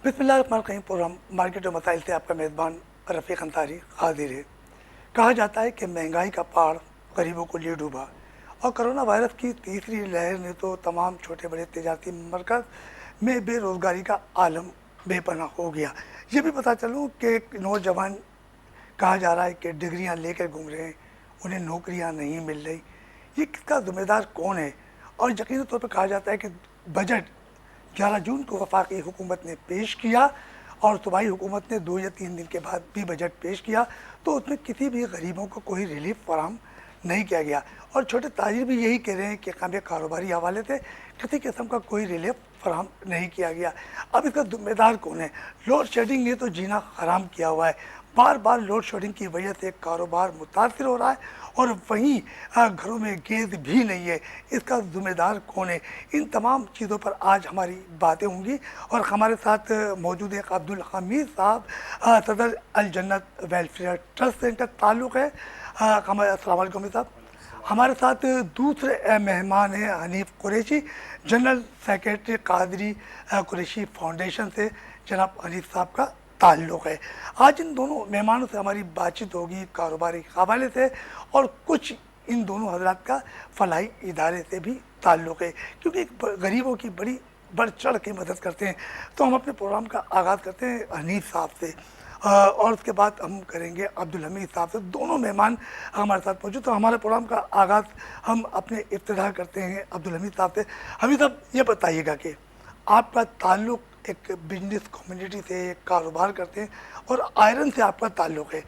बिस्मिल्लाहिर्रहमानिर्रहीम। Programme market और मसाइल से आपका मेज़बान रफ़ीक अंसारी हाजिर है। कहा जाता है कि महंगाई का पहाड़ गरीबों को ले डूबा और कोरोना वायरस की तीसरी लहर ने तो तमाम छोटे बड़े तजारती मरकज़ में बेरोज़गारी का आलम बेपनाह हो गया। ये भी पता चलूँ कि एक नौजवान कहा जा रहा है कि डिग्रियां लेकर घूम रहे हैं, उन्हें नौकरियां नहीं मिल रही। ये किसका ज़िम्मेदार कौन है? और यकीनी तौर पर कहा जाता है कि बजट 11 जून को वफाकी हुकूमत ने पेश किया और सूबाई हुकूमत ने 2 या 3 दिन के बाद भी बजट पेश किया, तो उसमें किसी भी गरीबों को कोई रिलीफ फराहम नहीं किया गया। और छोटे ताजिर भी यही कह रहे हैं कि हमें कारोबारी हवाले से किसी किस्म का कोई रिलीफ फराहम नहीं किया गया। अब इसका जिम्मेदार कौन है? लोड शेडिंग ने तो जीना हराम किया हुआ है। बार बार लोड शेडिंग की वजह से कारोबार मुतासर हो रहा है और वहीं घरों में गैस भी नहीं है। इसका ज़िम्मेदार कौन है? इन तमाम चीज़ों पर आज हमारी बातें होंगी और हमारे साथ मौजूद एक अब्दुल हमीद साहब, सदर अल जन्नत वेलफेयर ट्रस्ट से इनका ताल्लुक़ है। हमारे अस्सलाम वालेकुम हमीद साहब। हमारे साथ दूसरे मेहमान हैं Hanif Qureshi, general secretary Qadri Qureshi foundation से जनाब हनीफ साहब का ताल्लुक़ है। आज इन दोनों मेहमानों से हमारी बातचीत होगी कारोबारी हवाले से और कुछ इन दोनों हजरात का फलाही इदारे से भी ताल्लुक़ है, क्योंकि गरीबों की बड़ी बढ़ चढ़ के मदद करते हैं। तो हम अपने प्रोग्राम का आगाज़ करते हैं हनीफ साहब से और उसके बाद हम करेंगे अब्दुल हमीद साहब से। दोनों मेहमान हमारे साथ मौजूद। तो हमारे प्रोग्राम का आगाज़ हम अपने इब्तिदा करते हैं अब्दुल हमीद साहब से। हमीद साहब, ये बताइएगा कि आपका ताल्लुक़ एक बिजनेस कम्युनिटी से, एक कारोबार करते हैं और आयरन से आपका ताल्लुक़ है।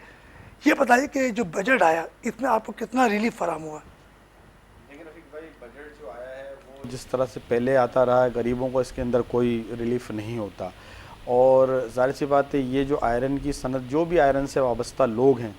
ये बताइए कि जो बजट आया इसमें आपको कितना रिलीफ फराहम हुआ? लेकिन रफीक भाई, बजट जो आया है वो जिस तरह से पहले आता रहा है, गरीबों को इसके अंदर कोई रिलीफ नहीं होता। और ज़ाहिर सी बात है, ये जो आयरन की सनत, जो भी आयरन से वाबस्ता लोग हैं,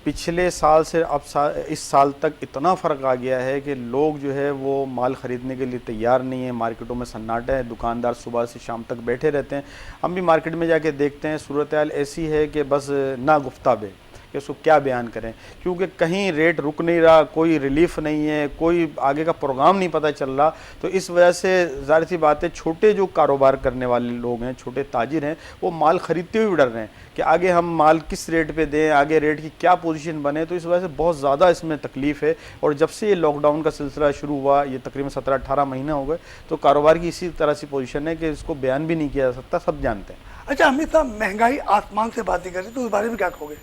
पिछले साल से अब इस साल तक इतना फ़र्क आ गया है कि लोग जो है वो माल ख़रीदने के लिए तैयार नहीं है। मार्केटों में सन्नाटा है, दुकानदार सुबह से शाम तक बैठे रहते हैं। हम भी मार्केट में जाके देखते हैं, सूरत हाल ऐसी है कि बस ना गुफ्ताब है कि उसको क्या बयान करें, क्योंकि कहीं रेट रुक नहीं रहा, कोई रिलीफ नहीं है, कोई आगे का प्रोग्राम नहीं पता चल रहा। तो इस वजह से ज़ाहिर सी बात है, छोटे जो कारोबार करने वाले लोग हैं, छोटे ताजिर हैं, वो माल ख़रीदते हुए डर रहे हैं कि आगे हम माल किस रेट पे दें, आगे रेट की क्या पोजीशन बने। तो इस वजह से बहुत ज़्यादा इसमें तकलीफ़ है। और जब से ये लॉकडाउन का सिलसिला शुरू हुआ, ये तकरीबन 17-18 महीने हो गए, तो कारोबार की इसी तरह से पोजीशन है कि इसको बयान भी नहीं किया जा सकता, सब जानते हैं। अच्छा हमीद साहब, महंगाई आसमान से बातें करें तो उस बारे में क्या कहोगे?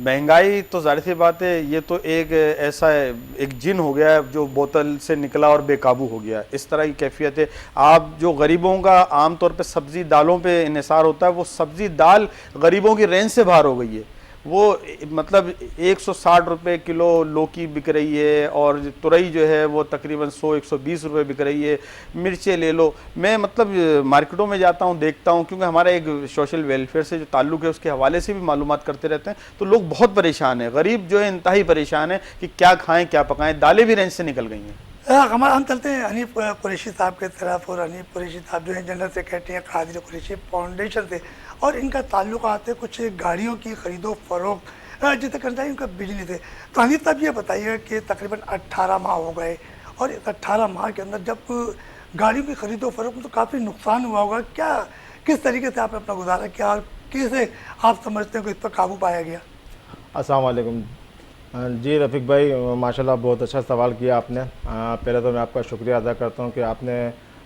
महंगाई तो ज़ाहिर सी बात है, ये तो एक ऐसा एक जिन हो गया है जो बोतल से निकला और बेकाबू हो गया, इस तरह की कैफियत है। आप जो गरीबों का आम तौर पे सब्ज़ी दालों पे इन्हिसार होता है, वो सब्ज़ी दाल गरीबों की रेंज से बाहर हो गई है। वो मतलब 160 रुपये किलो लौकी बिक रही है और तुरई जो है वो तकरीबन 100-120 रुपये बिक रही है। मिर्चें ले लो, मैं मतलब मार्केटों में जाता हूँ, देखता हूँ, क्योंकि हमारा एक सोशल वेलफेयर से जो ताल्लुक़ है उसके हवाले से भी मालूमात करते रहते हैं। तो लोग बहुत परेशान हैं, गरीब जो है इंतहाई परेशान है कि क्या खाएँ क्या पकाएँ। दालें भी रेंज से निकल गई हैं। हम चलते हैं हनीफ कुरैशी साहब के तरफ। और हनीफ कुरैशी साहब जो हैं जनरल सेक्रेटरी हैं कादरी कुरैशी फाउंडेशन से और इनका ताल्लुकात है कुछ गाड़ियों की ख़रीदो फरोख्त जिसे करता है इनका बिजनेस है। तो हनीफ साहब ये बताइए कि तकरीबन 18 माह हो गए और इस 18 माह के अंदर जब गाड़ियों की ख़रीदो फरोख्त में तो काफ़ी नुकसान हुआ होगा, क्या किस तरीके से आपने अपना गुजारा किया और कैसे आप समझते हैं कि इस पर काबू पाया गया? अस्सलाम वालेकुम जी रफ़ीक भाई, माशाल्लाह बहुत अच्छा सवाल किया आपने। पहले तो मैं आपका शुक्रिया अदा करता हूँ कि आपने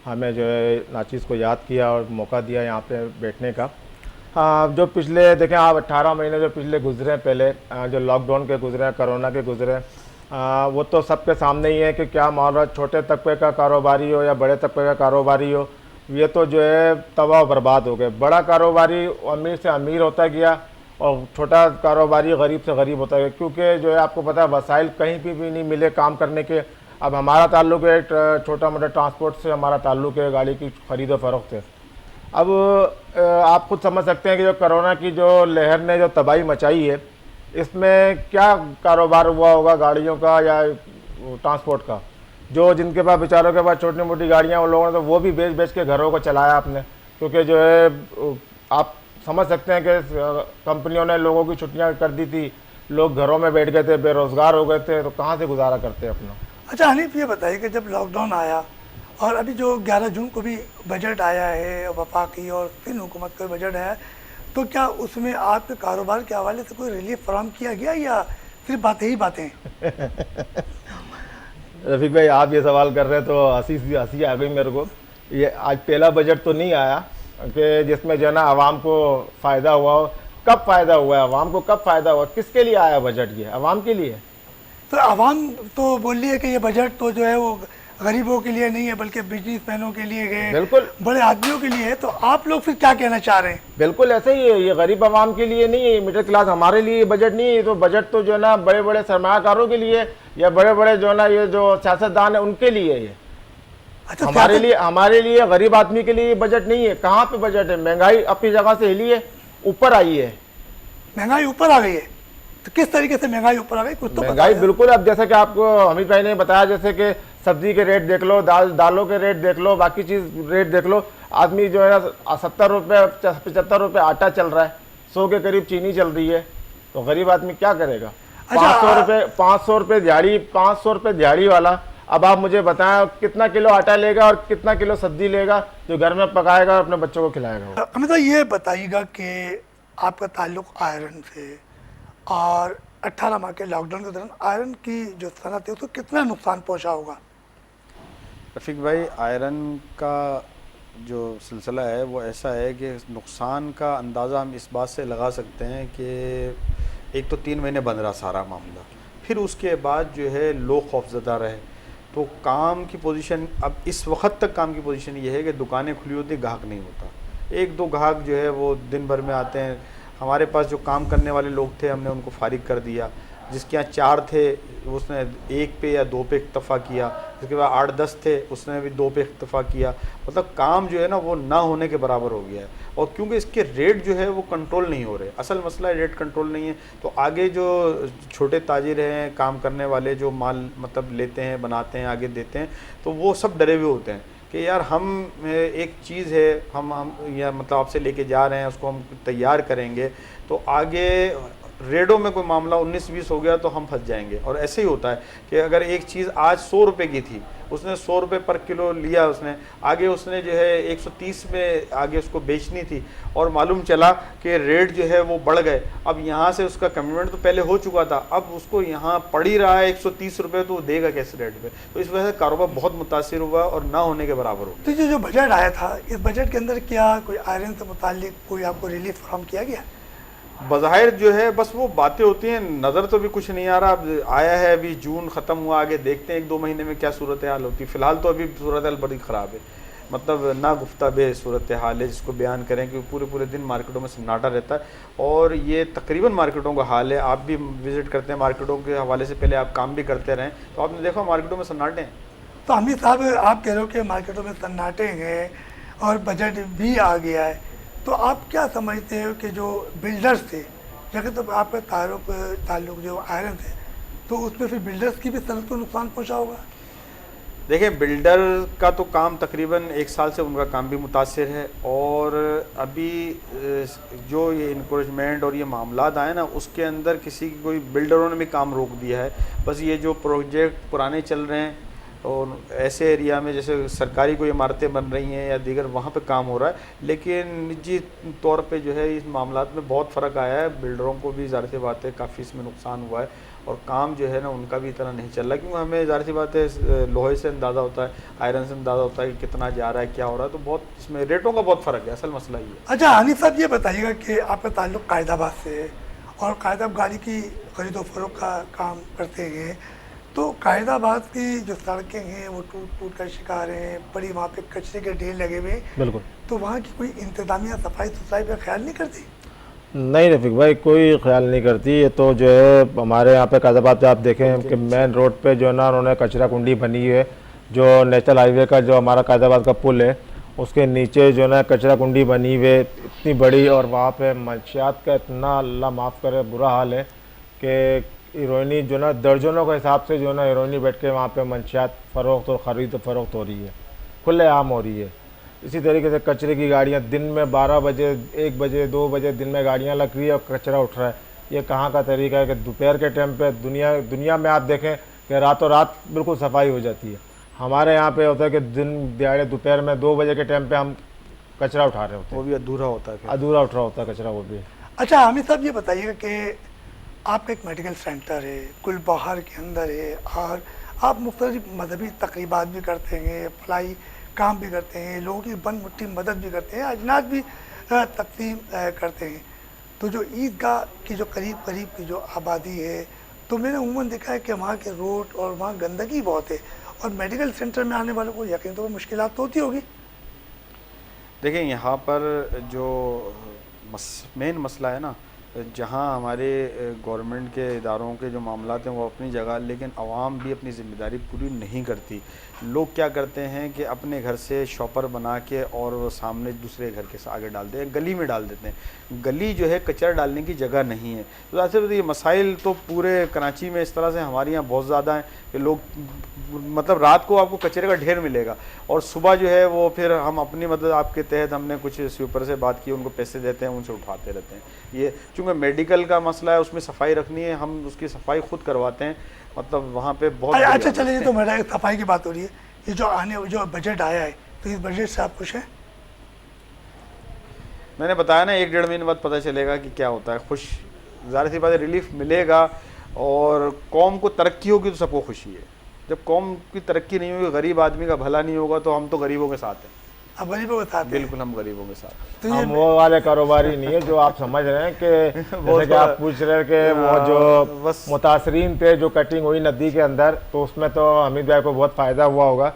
हमें जो है नाचीज़ को याद किया और मौका दिया यहाँ पे बैठने का। जो पिछले देखें आप 18 महीने जो पिछले गुजरे, पहले जो लॉकडाउन के गुजरे, कोरोना के गुजरे, वो तो सबके सामने ही है कि क्या मामला, छोटे तबके का कारोबारी हो या बड़े तबके का कारोबारी हो, ये तो जो है तबाह बर्बाद हो गए। बड़ा कारोबारी अमीर से अमीर होता गया और छोटा कारोबारी गरीब से गरीब होता है, क्योंकि जो है आपको पता है वसाइल कहीं भी नहीं मिले काम करने के। अब हमारा ताल्लुक़ है छोटा मोटा ट्रांसपोर्ट से, हमारा ताल्लुक़ है गाड़ी की ख़रीदो फरोख्त से। अब आप खुद समझ सकते हैं कि जो कोरोना की जो लहर ने जो तबाही मचाई है, इसमें क्या कारोबार हुआ होगा गाड़ियों का या ट्रांसपोर्ट का। जो जिनके पास बेचारों के पास छोटी मोटी गाड़ियाँ, उन लोगों ने तो वो भी बेच के घरों को चलाया आपने, क्योंकि जो है आप समझ सकते हैं कि कंपनियों ने लोगों की छुट्टियां कर दी थी, लोग घरों में बैठ गए थे, बेरोज़गार हो गए थे, तो कहाँ से गुजारा करते अपना। अच्छा हनीफ, ये बताइए कि जब लॉकडाउन आया और अभी जो 11 जून को भी बजट आया है वफाकी और 3 हुकूमत का बजट है, तो क्या उसमें आपके कारोबार के हवाले से कोई रिलीफ फराहम किया गया या सिर्फ बातें ही बातें? रफ़ीक भाई, आप ये सवाल कर रहे हैं तो हंसी आ गई मेरे को। ये आज पहला बजट तो नहीं आया कि जिसमें जो है ना आवाम को फ़ायदा हुआ हो। कब फ़ायदा हुआ है आवाम को, कब फ़ायदा हुआ, किसके लिए आया बजट? ये आवाम के लिए। तो आवाम तो बोल रही है कि ये बजट तो जो है वो गरीबों के लिए नहीं है बल्कि बिजनेसमैनों के लिए है, बिल्कुल बड़े आदमियों के लिए है। तो आप लोग फिर क्या कहना चाह रहे हैं? बिल्कुल ऐसे ही है, ये गरीब आवाम के लिए नहीं है, मिडिल क्लास हमारे लिए ये बजट नहीं है। तो बजट तो जो है ना बड़े बड़े सरमायाकारों के लिए या बड़े बड़े जो है ना ये जो सियासतदान है उनके लिए है ये। अच्छा, हमारे लिए गरीब आदमी के लिए ये बजट नहीं है। कहाँ पे बजट है? महंगाई अपनी जगह से हिली है, ऊपर आई है। महंगाई ऊपर आ गई है? तो किस तरीके से महंगाई ऊपर आ गई, कुछ तो महंगाई बिल्कुल, अब जैसे कि आपको हमीद भाई ने बताया, जैसे कि सब्जी के रेट देख लो, दालों के रेट देख लो, बाकी चीज रेट देख लो। आदमी जो है ना 70 रुपये 75 रुपये आटा चल रहा है, 100 के करीब चीनी चल रही है। तो गरीब आदमी क्या करेगा? 500 रुपये दिहाड़ी, 500 रुपये दिहाड़ी वाला। अब आप मुझे बताएं कितना किलो आटा लेगा और कितना किलो सब्जी लेगा जो घर में पकाएगा और अपने बच्चों को खिलाएगा? हमें तो ये बताइएगा कि आपका ताल्लुक आयरन से, और 18 माह के लॉकडाउन के दौरान आयरन की जो सनत है उसको कितना नुकसान पहुंचा होगा? रफ़ीक भाई, आयरन का जो सिलसिला है वो ऐसा है कि नुकसान का अंदाज़ा हम इस बात से लगा सकते हैं कि एक तो 3 महीने बंद रहा सारा मामला, फिर उसके बाद जो है लोग खौफज़दा रहे। तो काम की पोजीशन, अब इस वक्त तक काम की पोजीशन ये है कि दुकानें खुली होती, ग्राहक नहीं होता। 1-2 ग्राहक जो है वो दिन भर में आते हैं। हमारे पास जो काम करने वाले लोग थे हमने उनको फारिग कर दिया। जिसके यहाँ 4 थे उसने 1 पे या 2 पे इक्तफ़ा किया, जिसके बाद 8-10 थे उसने भी 2 पे इक्तफ़ा किया। मतलब काम जो है ना वो ना होने के बराबर हो गया है। और क्योंकि इसके रेट जो है वो कंट्रोल नहीं हो रहे, असल मसला है रेट कंट्रोल नहीं है। तो आगे जो छोटे ताजिर हैं, काम करने वाले जो माल मतलब लेते हैं, बनाते हैं, आगे देते हैं, तो वो सब डरे हुए होते हैं कि यार हम एक चीज़ है, हम या मतलब आपसे लेके जा रहे हैं, उसको हम तैयार करेंगे तो आगे रेडो में कोई मामला 19-20 हो गया तो हम फंस जाएंगे। और ऐसे ही होता है कि अगर एक चीज़ आज 100 रुपये की थी, उसने 100 रुपये पर किलो लिया, उसने आगे उसने जो है 130 में आगे उसको बेचनी थी और मालूम चला कि रेट जो है वो बढ़ गए। अब यहाँ से उसका कमिटमेंट तो पहले हो चुका था, अब उसको यहाँ पड़ ही रहा है 130 रुपये, तो वो देगा कैसे रेट पे? तो इस वजह से कारोबार बहुत मुतासिर हुआ और ना होने के बराबर हो। तो जो बजट आया था, इस बजट के अंदर क्या कोई आयरन से मुताल्लिक कोई आपको रिलीफ फराहम किया गया? बज़ाहिर जो है बस वो बातें होती हैं, नज़र तो भी कुछ नहीं आ रहा। अब आया है, अभी जून ख़त्म हुआ, आगे देखते हैं 1-2 महीने में क्या सूरत हाल होती है। फ़िलहाल तो अभी सूरत हाल बड़ी ख़राब है, मतलब ना गुफ्ता बे सूरत हाल है जिसको बयान करें कि पूरे दिन मार्केटों में सन्नाटा रहता है। और ये तकरीबन मार्केटों का हाल है। आप भी विज़िट करते हैं मार्केटों के हवाले से, पहले आप काम भी करते रहें तो आपने देखा मार्केटों में सन्नाटे हैं। तो अमीर साहब, आप कह रहे हो कि मार्केटों में सन्नाटे हैं और बजट भी आ गया है, तो आप क्या समझते हो कि जो बिल्डर्स थे, जगह तो आपका ताल्लुक जो आयरन थे, तो उसमें फिर बिल्डर्स की भी सनत को नुकसान पहुंचा होगा? देखिए, बिल्डर का तो काम तकरीबन 1 साल से उनका काम भी मुतासिर है। और अभी जो ये इंक्रोचमेंट और ये मामलात आए ना, उसके अंदर किसी की कोई बिल्डरों ने भी काम रोक दिया है। बस ये जो प्रोजेक्ट पुराने चल रहे हैं और ऐसे एरिया में जैसे सरकारी कोई इमारतें बन रही हैं या दीगर, वहाँ पे काम हो रहा है। लेकिन निजी तौर पे जो है इस मामलात में बहुत फ़र्क आया है। बिल्डरों को भी ज़ाहिर सी बात है काफ़ी इसमें नुकसान हुआ है और काम जो है ना उनका भी इतना नहीं चल रहा, क्योंकि हमें ज़ाहिर सी बात है लोहे से अंदाज़ा होता है, आयरन से अंदाज़ा होता है कि कितना जा रहा है, क्या हो रहा है। तो बहुत इसमें रेटों का बहुत फ़र्क है, असल मसला ये है। अच्छा हनीफ साहब, ये बताइएगा कि आपका ताल्लुक कायदाबाद से है और कायदाबाद गाड़ी की खरीदो फरोख्त का काम करते हैं, तो कायदाबाद की जो सड़कें हैं वो टूट कर शिकार हैं, बड़ी वहाँ पे कचरे के ढेर लगे हुए हैं। बिल्कुल। तो वहाँ की कोई इंतजामिया सफाई पर ख्याल नहीं करती? नहीं रफ़ीक भाई, कोई ख्याल नहीं करती। ये तो जो है हमारे यहाँ पे कायदाबाद पे आप देखें कि मेन रोड पे जो है ना उन्होंने कचरा कुंडी बनी है, जो नेशनल हाईवे का जो हमारा कायदाबाद का पुल है उसके नीचे जो है ना कचरा कुंडी बनी हुई है इतनी बड़ी, और वहाँ पे मंशियात का इतना अल्लाह माफ़ करे बुरा हाल है कि हीरोइनी जो ना दर्जनों के हिसाब से जो है ना हीरोइनी बैठ के वहाँ पे मंशियात फ़रोख्त और ख़रीद फ़रोख्त हो रही है, खुलेआम हो रही है। इसी तरीके से कचरे की गाड़ियाँ दिन में 12 बजे 1 बजे 2 बजे दिन में गाड़ियाँ लग रही है और कचरा उठ रहा है। ये कहाँ का तरीका है कि दोपहर के टाइम पे दुनिया में आप देखें कि रातों रात बिल्कुल सफाई हो जाती है। हमारे यहाँ पे होता है कि दिन दिहाड़े दोपहर में 2 बजे के टाइम पे हम कचरा उठा रहे होते वो हैं, भी अधूरा होता है फिर। अधूरा उठ रहा होता है कचरा वो भी। अच्छा हामिद साहब, ये बताइएगा कि आपका एक मेडिकल सेंटर है, गुलबहार के अंदर है, और आप मुख्तलिफ मजहबी तकरीबात भी करते हैं, फलाई काम भी करते हैं, लोगों की बन मुट्ठी मदद भी करते हैं, अजनास भी तकसीम करते हैं। तो जो ईदगाह की जो करीब करीब की जो आबादी है, तो मैंने उमूमन देखा है कि वहाँ के रोड और वहाँ गंदगी बहुत है, और मेडिकल सेंटर में आने वालों को यकीन तो मुश्किलात तो होती होगी। देखिए यहाँ पर जो मेन मसला है ना, जहाँ हमारे गवर्नमेंट के इदारों के जो मामलात हैं वो अपनी जगह, लेकिन आवाम भी अपनी ज़िम्मेदारी पूरी नहीं करती। लोग क्या करते हैं कि अपने घर से शॉपर बना के और वो सामने दूसरे घर के आगे डाल देते हैं, गली में डाल देते हैं। गली जो है कचरा डालने की जगह नहीं है। तो ऐसे ये मसाइल तो पूरे कराची में इस तरह से हमारे यहाँ बहुत ज़्यादा हैं कि लोग मतलब रात को आपको कचरे का ढेर मिलेगा, और सुबह जो है वो फिर हम अपनी मतलब आपके तहत हमने कुछ स्वीपर से बात की, उनको पैसे देते हैं, उनसे उठाते रहते हैं। ये चूँकि मेडिकल का मसला है, उसमें सफाई रखनी है, हम उसकी सफाई खुद करवाते हैं, मतलब वहाँ पे बहुत। अच्छा चलिए, तो मेरा सफाई की बात हो रही है, ये जो बजट आया है, तो इस बजट से आप खुश हैं? मैंने बताया ना 1-1.5 महीने बाद पता चलेगा कि क्या होता है। खुश, ज़ाहिर सी बात है, रिलीफ मिलेगा और कौम को तरक्की होगी तो सबको खुशी है। जब कौम की तरक्की नहीं होगी, गरीब आदमी का भला नहीं होगा, तो हम तो गरीबों के साथ हैं। अब गरीबों के साथ? बिल्कुल, हम गरीबों के साथ। तो हम वो वाले कारोबारी नहीं है जो आप समझ रहे हैं कि जैसे कि आप पूछ रहे हैं कि वो जो बस मुतासरीन थे जो कटिंग हुई नदी के अंदर, तो उसमें तो हमीद भाई को बहुत फ़ायदा हुआ होगा।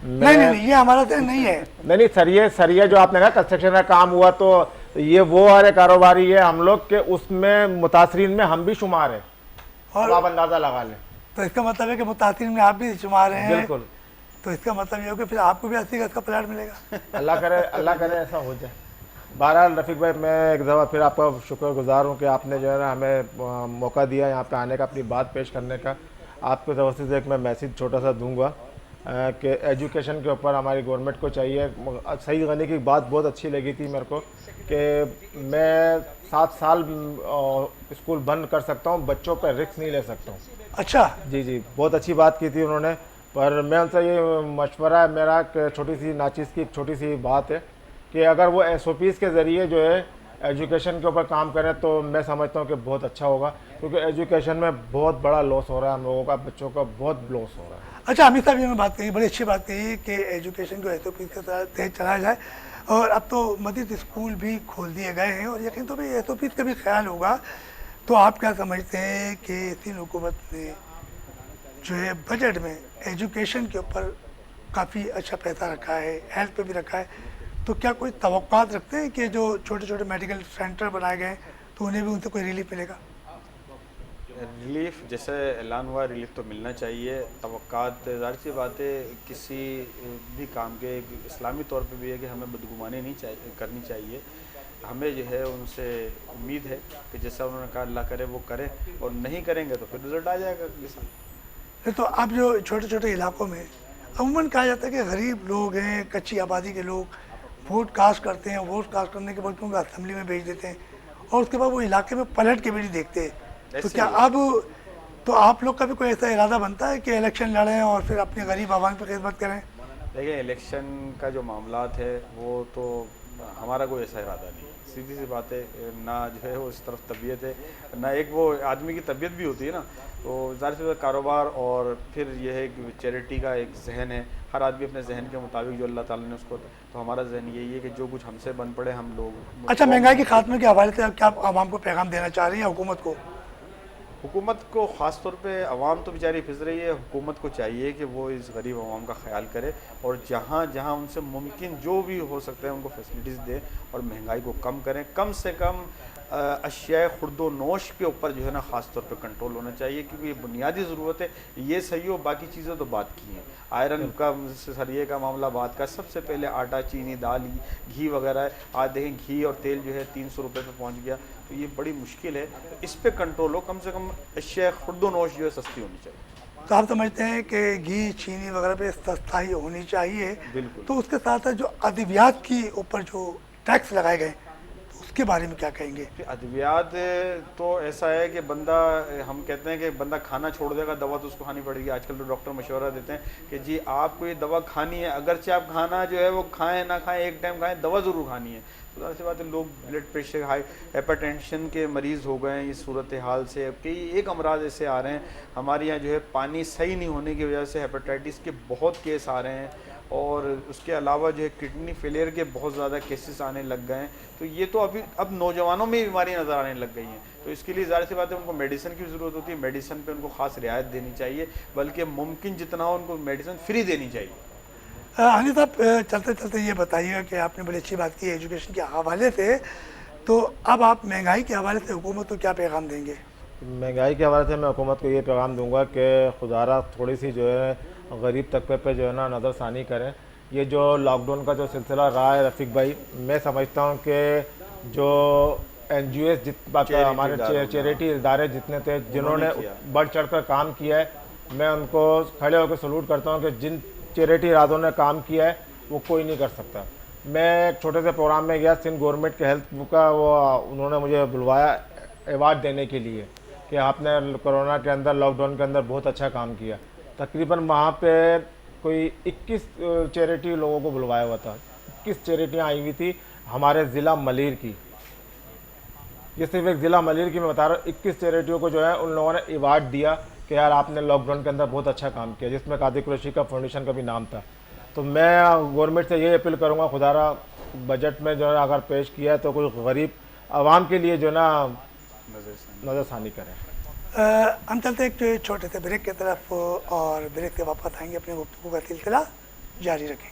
नहीं, ये हमारा तो नहीं है। नहीं, सरिये जो आपने कहा कंस्ट्रक्शन का काम हुआ, तो ये वो वाले कारोबारी है हम लोग के, उसमें मुतासरीन में हम भी शुमार है, और आप अंदाज़ा लगा लें। तो इसका मतलब है कि मुतासिर में आप भी शुमार हैं। बिल्कुल। तो इसका मतलब ये हो कि फिर आपको भी 80 गज का प्लाट मिलेगा। अल्लाह करे ऐसा हो जाए। बहरहाल रफ़ीक भाई, मैं एक दफ़ा फिर आपका शुक्रगुजार हूँ कि आपने जो है ना हमें मौका दिया यहाँ पे आने का, अपनी बात पेश करने का। आपके तरफ से एक मैं मैसेज छोटा सा दूंगा कि एजुकेशन के ऊपर हमारी गवर्नमेंट को चाहिए। सईद गनी की बात बहुत अच्छी लगी थी मेरे को कि मैं 7 साल स्कूल बंद कर सकता हूँ, बच्चों पर रिस्क नहीं ले सकता हूँ। अच्छा जी, बहुत अच्छी बात की थी उन्होंने। पर मैं उनसे ये मशवरा है मेरा कि छोटी सी नाचीज़ की एक छोटी सी बात है कि अगर वो SOPs के ज़रिए जो है एजुकेशन के ऊपर काम करें तो मैं समझता हूँ कि बहुत अच्छा होगा, क्योंकि एजुकेशन में बहुत बड़ा लॉस हो रहा है हम लोगों का, बच्चों का बहुत लॉस हो रहा है। अच्छा अमित साहब, ये मैं बात कही, बड़ी अच्छी बात कही कि एजुकेशन को SOP के तहत चलाया जाए, और अब तो मजीद स्कूल भी खोल दिए गए हैं, और यकीन तो भी SOP का भी ख्याल होगा। तो आप क्या समझते हैं कि तीन हुकूमत ने जो है बजट में एजुकेशन के ऊपर काफ़ी अच्छा पैसा रखा है, हेल्थ पे भी रखा है, तो क्या कोई तवक्कात रखते हैं कि जो छोटे छोटे मेडिकल सेंटर बनाए गए तो उन्हें भी उनसे कोई रिलीफ मिलेगा? रिलीफ जैसे ऐलान हुआ, रिलीफ तो मिलना चाहिए। तवक्कात ज़ाहिर सी बात है, किसी भी काम के इस्लामी तौर पे भी है कि हमें बदगुमानी नहीं करनी चाहिए। हमें जो है उनसे उम्मीद है कि जैसा उन्होंने कहा अल्लाह करे वो करे, और नहीं करेंगे तो फिर रिजल्ट आ जाएगा अगले साल। तो अब जो छोटे छोटे इलाकों में अमूमन कहा जाता है कि गरीब लोग हैं, कच्ची आबादी के लोग वोट कास्ट करते हैं, वोट कास्ट करने के बाद उनको असेंबली में भेज देते हैं, और उसके बाद वो इलाके में पलट के भी नहीं देखते। तो क्या अब तो आप लोग का भी कोई ऐसा इरादा बनता है कि इलेक्शन लड़ें और फिर अपने गरीब आवाम की खिदमत करें? देखिए, इलेक्शन का जो मामलात है वो तो हमारा कोई ऐसा इरादा नहीं है। सीधी सी बात है, ना जो है वो इस तरफ तबीयत है, ना एक वो आदमी की तबीयत भी होती है ना। तो ज़ाहिर सी बात कारोबार और फिर यह है कि चैरिटी का एक जहन है, हर आदमी अपने जहन के मुताबिक जो अल्लाह ताला ने उसको, तो हमारा जहन यही है कि जो कुछ हमसे बन पड़े हम लोग। अच्छा, महंगाई के खात्मे के हवाले से क्या आप आवाम को पैगाम देना चाह रही हैं, हुकूमत को? हुकूमत को ख़ास तौर पे अवाम तो बेचारी फिस रही है, हुकूमत को चाहिए कि वो इस गरीब अवाम का ख्याल करे, और जहाँ जहाँ उनसे मुमकिन जो भी हो सकता है उनको फैसिलिटीज़ दे, और महंगाई को कम करें। कम से कम अशिया खुर्दो नोश के ऊपर जो है ना ख़ास तौर पे कंट्रोल होना चाहिए, क्योंकि ये बुनियादी ज़रूरत है। ये सही हो, बाकी चीज़ें तो बात की हैं। आयरन का, सरिये का मामला बात का, सबसे पहले आटा, चीनी, दाल, घी वगैरह है। आज देखें घी और तेल जो है 300 रुपये पे पहुँच गया, तो ये बड़ी मुश्किल है। तो इस पर कंट्रोल हो, कम से कम अशिया खुर्दो नोश जो है सस्ती होनी चाहिए। तो आप समझते हैं कि घी, चीनी वगैरह पे सस्ताई होनी चाहिए। बिल्कुल। तो उसके साथ साथ जो अद्वियात की ऊपर जो टैक्स लगाए गए, तो उसके बारे में क्या कहेंगे? अद्वियात तो ऐसा है कि बंदा, हम कहते हैं कि बंदा खाना छोड़ देगा, दवा तो उसको खानी पड़ेगी। आजकल तो डॉक्टर मशवरा देते हैं कि जी आपको ये दवा खानी है, अगरचे आप खाना जो है वो खाएं ना खाएं, एक टाइम खाएं, दवा ज़रूर खानी है। तो ज़ाहिर सी बात है, लोग ब्लड प्रेशर, हाई हाइपरटेंशन के मरीज़ हो गए हैं इस सूरत हाल से। कई एक अमराज ऐसे आ रहे हैं हमारे यहाँ जो है, पानी सही नहीं होने की वजह से हेपेटाइटिस के बहुत केस आ रहे हैं, और उसके अलावा जो है किडनी फेलियर के बहुत ज़्यादा केसेस आने लग गए हैं। तो ये तो अभी अब नौजवानों में बीमारी नज़र आने लग गई हैं। तो इसके लिए ज़ाहिर सी बात है उनको मेडिसिन की ज़रूरत होती है, मेडिसिन पे उनको ख़ास रियायत देनी चाहिए, बल्कि मुमकिन जितना हो उनको मेडिसिन फ्री देनी चाहिए। हानि साहब, चलते चलते ये बताइएगा कि आपने बड़ी अच्छी बात की एजुकेशन के हवाले से, तो अब आप महंगाई के हवाले से हुकूमत को क्या पैगाम देंगे? महंगाई के हवाले से मैं हुकूमत को ये पैगाम दूंगा कि खुदारा थोड़ी सी जो है गरीब तबके पे जो है ना नज़रसानी करें। ये जो लॉकडाउन का जो सिलसिला रहा है रफ़ीक भाई, मैं समझता हूँ कि जो NGOs हमारे चैरिटी इदारे जितने थे जिन्होंने बढ़ चढ़ कर काम किया है, मैं उनको खड़े होकर सलूट करता हूँ कि जिन चैरिटी इदारों ने काम किया है वो कोई नहीं कर सकता। मैं एक छोटे से प्रोग्राम में गया, सिंध गवर्नमेंट के हेल्थ का वो उन्होंने मुझे बुलवाया अवार्ड देने के लिए कि आपने कोरोना के अंदर, लॉकडाउन के अंदर बहुत अच्छा काम किया। तकरीबन वहाँ पे कोई 21 चैरिटी लोगों को बुलवाया हुआ था। 21 चैरिटियाँ आई हुई थी हमारे ज़िला मलीर की। ये सिर्फ एक ज़िला मलीर की मैं बता रहा हूँ। 21 चैरिटियों को जो है उन लोगों ने अवार्ड दिया कि यार आपने लॉकडाउन के अंदर बहुत अच्छा काम किया, जिसमें कादिर कुरैशी का फाउंडेशन का भी नाम था। तो मैं गवर्नमेंट से ये अपील करूँगा, खुदारा बजट में जो है अगर पेश किया है तो कोई गरीब आवाम के लिए जो है ना नज़रसानी करें। हम चलते एक छोटे से ब्रेक की तरफ, और ब्रेक से वापस आएंगे, अपने गुफ्तगू का सिलसिला जारी रखेंगे।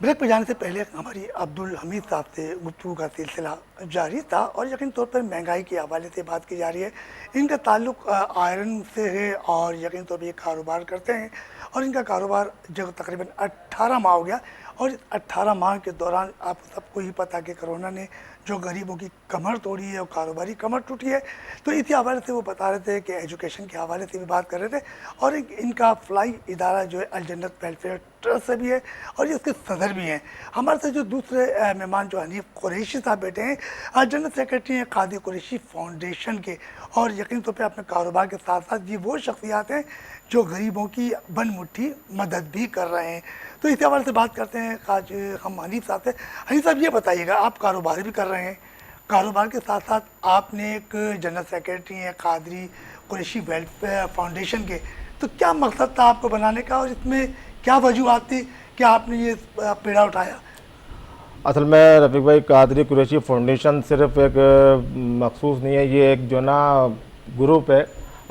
ब्रेक पर जाने से पहले हमारी अब्दुल हमीद साहब से गुफ्तगू का सिलसिला जारी था, और यकीन तौर पर महंगाई के हवाले से बात की जा रही है। इनका ताल्लुक आयरन से है, और यकीन तौर पर ये कारोबार करते हैं, और इनका कारोबार जो तकरीबन 18 माह हो गया, और इस 18 माह के दौरान आप सबको ही पता कि कोरोना ने जो गरीबों की कमर तोड़ी है और कारोबारी कमर टूटी है। तो इसी हवाले से वो बता रहे थे कि एजुकेशन के हवाले से भी बात कर रहे थे, और इनका फ्लाई इदारा जो है अल जन्नत वेलफेयर ट्रस्ट से भी है, और ये इसके सदर भी हैं। हमारे से जो दूसरे मेहमान जो हनीफ कुरैशी साहब बैठे हैं, जनरल सेक्रेटरी हैं कादिर कुरैशी फाउंडेशन के, और यकीन तौर पर अपने कारोबार के साथ साथ ये वो शख्सियात हैं जो गरीबों की बनमुट्ठी मदद भी कर रहे हैं। तो इस हवाले से बात करते हैं आज हम हनीफ साहब से। हनीफ साहब, ये बताइएगा, आप कारोबार भी कर रहे हैं, कारोबार के साथ साथ आपने एक जनरल सेक्रेटरी हैं कादिर कुरैशी वेलफेयर फाउंडेशन के, तो क्या मकसद था आपको बनाने का, और इसमें क्या वजूहत थी कि आपने ये पेड़ा उठाया? असल में रफ़ीक भाई, कादिर कुरैशी फाउंडेशन सिर्फ एक मखसूस नहीं है, ये एक जो ना ग्रुप है,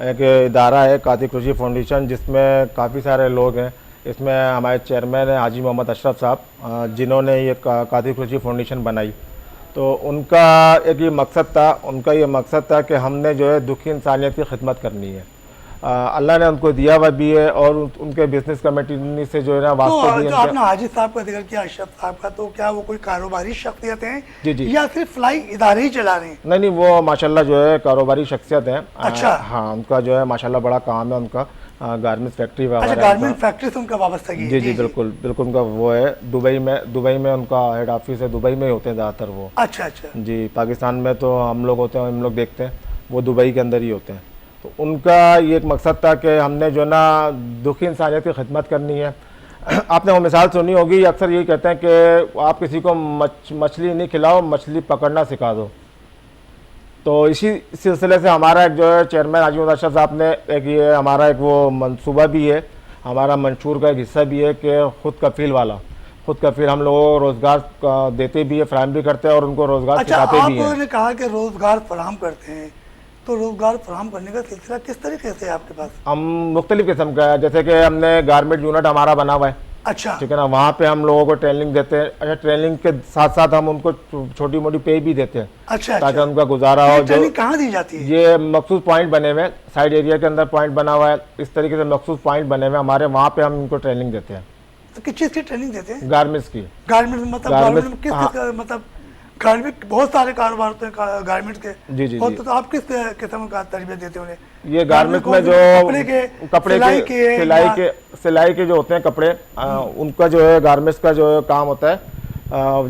एक इदारा है कादिर कुरैशी फाउंडेशन, जिसमें काफ़ी सारे लोग हैं। इसमें हमारे चेयरमैन हैं हाजी मोहम्मद अशरफ साहब, जिन्होंने ये कादिर कुरैशी फाउंडेशन बनाई। तो उनका एक ये मकसद था कि हमने जो है दुखी इंसानियत की खिदमत करनी है। अल्लाह ने उनको दिया हुआ भी है, और उनके बिजनेस कमेटी से जो है ना वास्ते तो जो आपने हाजी साहब का जिक्र किया, अशरफ साहब का, तो क्या वो कोई कारोबारी शख्सियत हैं? जी, या सिर्फ फ्लाई इदारे ही चला रहे हैं? नहीं, वो माशाल्लाह जो है कारोबारी शख्सियत हैं। अच्छा। हाँ, उनका जो है माशाल्लाह बड़ा काम है, उनका गारमेंट्स फैक्ट्री वगैरह। अच्छा, गारमेंट फैक्ट्री से उनका वाबस्तगी? जी, बिल्कुल उनका वो है दुबई में उनका हेड ऑफिस है, दुबई में होते हैं ज़्यादातर वो। अच्छा जी, पाकिस्तान में तो हम लोग होते हैं, हम लोग देखते हैं, वो दुबई के अंदर ही होते हैं। तो उनका ये एक मकसद था कि हमने जो ना दुखी इंसानियत की खिदमत करनी है। आपने वो मिसाल सुनी होगी, अक्सर यही कहते हैं कि आप किसी को मछली नहीं खिलाओ, मछली पकड़ना सिखा दो। तो इसी सिलसिले से हमारा एक जो है चेयरमैन हाजी मोहम्मद अशरफ साहब ने एक ये हमारा एक वो मंसूबा भी है, हमारा मंशूर का एक हिस्सा भी है कि ख़ुद कफील वाला। खुद का फिर हम लोगों को रोज़गार देते भी है, फराहम भी करते हैं और उनको रोज़गार अच्छा, सिखाते भी हैं। आपने कहा कि रोज़गार फराहम करते हैं, तो रोज़गार फराहम करने का सिलसिला किस तरीके से है आपके पास? हम मुख्तलिफ़ किस्म का है, जैसे कि हमने गारमेंट यूनिट हमारा बना हुआ है, अच्छा ठीक है ना, वहाँ पे हम लोगों को ट्रेनिंग देते हैं। अच्छा, ट्रेनिंग के साथ साथ हम उनको छोटी मोटी पे भी देते हैं अच्छा ताकि अच्छा, उनका गुजारा हो। ये जो ट्रेनिंग कहाँ दी जाती है? ये मखसूस पॉइंट बने हुए हैं, साइड एरिया के अंदर पॉइंट बना हुआ है, इस तरीके से मखसूस पॉइंट बने हुए हैं हमारे, वहाँ पे हम इनको ट्रेनिंग देते हैं तो किस चीज़ की ट्रेनिंग देते हैं? गारमेंट्स की। गारमेंट मतलब गारमेंट, गारमेंट में किस हाँ। किस मतलब गारमेंट बहुत सारे कारोबार होते हैं गारमेंट के। जी, जी, होते जी। तो आप किस किस्म का तरबियत देते हैं उन्हें? ये गारमेंट में जो कपड़े सिलाई के के सिलाई के जो होते हैं कपड़े, उनका जो है गारमेंट्स का जो है काम होता है,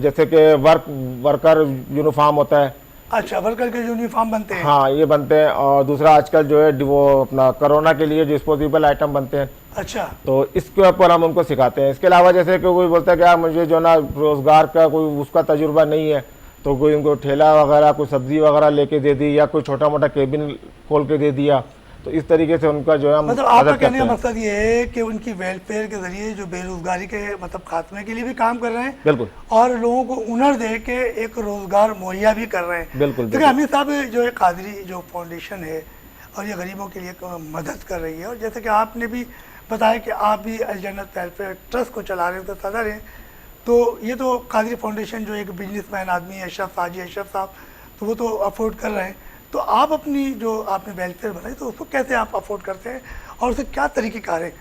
जैसे कि वर्कर यूनिफॉर्म होता है। अच्छा, वर्कर के यूनिफॉर्म बनते हैं। हाँ, ये बनते हैं। और दूसरा आजकल जो है वो अपना कोरोना के लिए डिस्पोजेबल आइटम बनते हैं, अच्छा तो इसके ऊपर हम उनको सिखाते हैं। इसके अलावा जैसे कि कोई बोलता है कि यार मुझे जो ना रोज़गार का कोई उसका तजुर्बा नहीं है, तो कोई उनको ठेला वगैरह, कोई सब्जी वगैरह लेके दे दी, या कोई छोटा मोटा केबिन खोल के दे दिया, तो इस तरीके से उनका जो है हम मतलब आपका मदद कहने करते का हैं। मकसद ये है कि उनकी वेलफेयर के जरिए जो बेरोजगारी के मतलब खात्मे के लिए भी काम कर रहे हैं, बिल्कुल और लोगों को हुनर दे के एक रोजगार मुहैया भी कर रहे हैं। बिल्कुल देखिए अमीर साहब, जो है कादरी जो फाउंडेशन है और ये गरीबों के लिए मदद कर रही है, और जैसे कि आपने भी बताया कि आप भी अल जन्नत वेलफेयर ट्रस्ट को चला रहे हैं, तो सदर हैं, तो ये तो कादरी फाउंडेशन जो एक बिजनेसमैन आदमी है, अशरफ हाजी अशरफ साहब, तो वो तो अफोर्ड कर रहे हैं। तो आप अपनी जो आपने वेलफेयर बनाई, तो उसको कैसे आप अफोर्ड करते हैं और उसे क्या तरीक़ेकार है?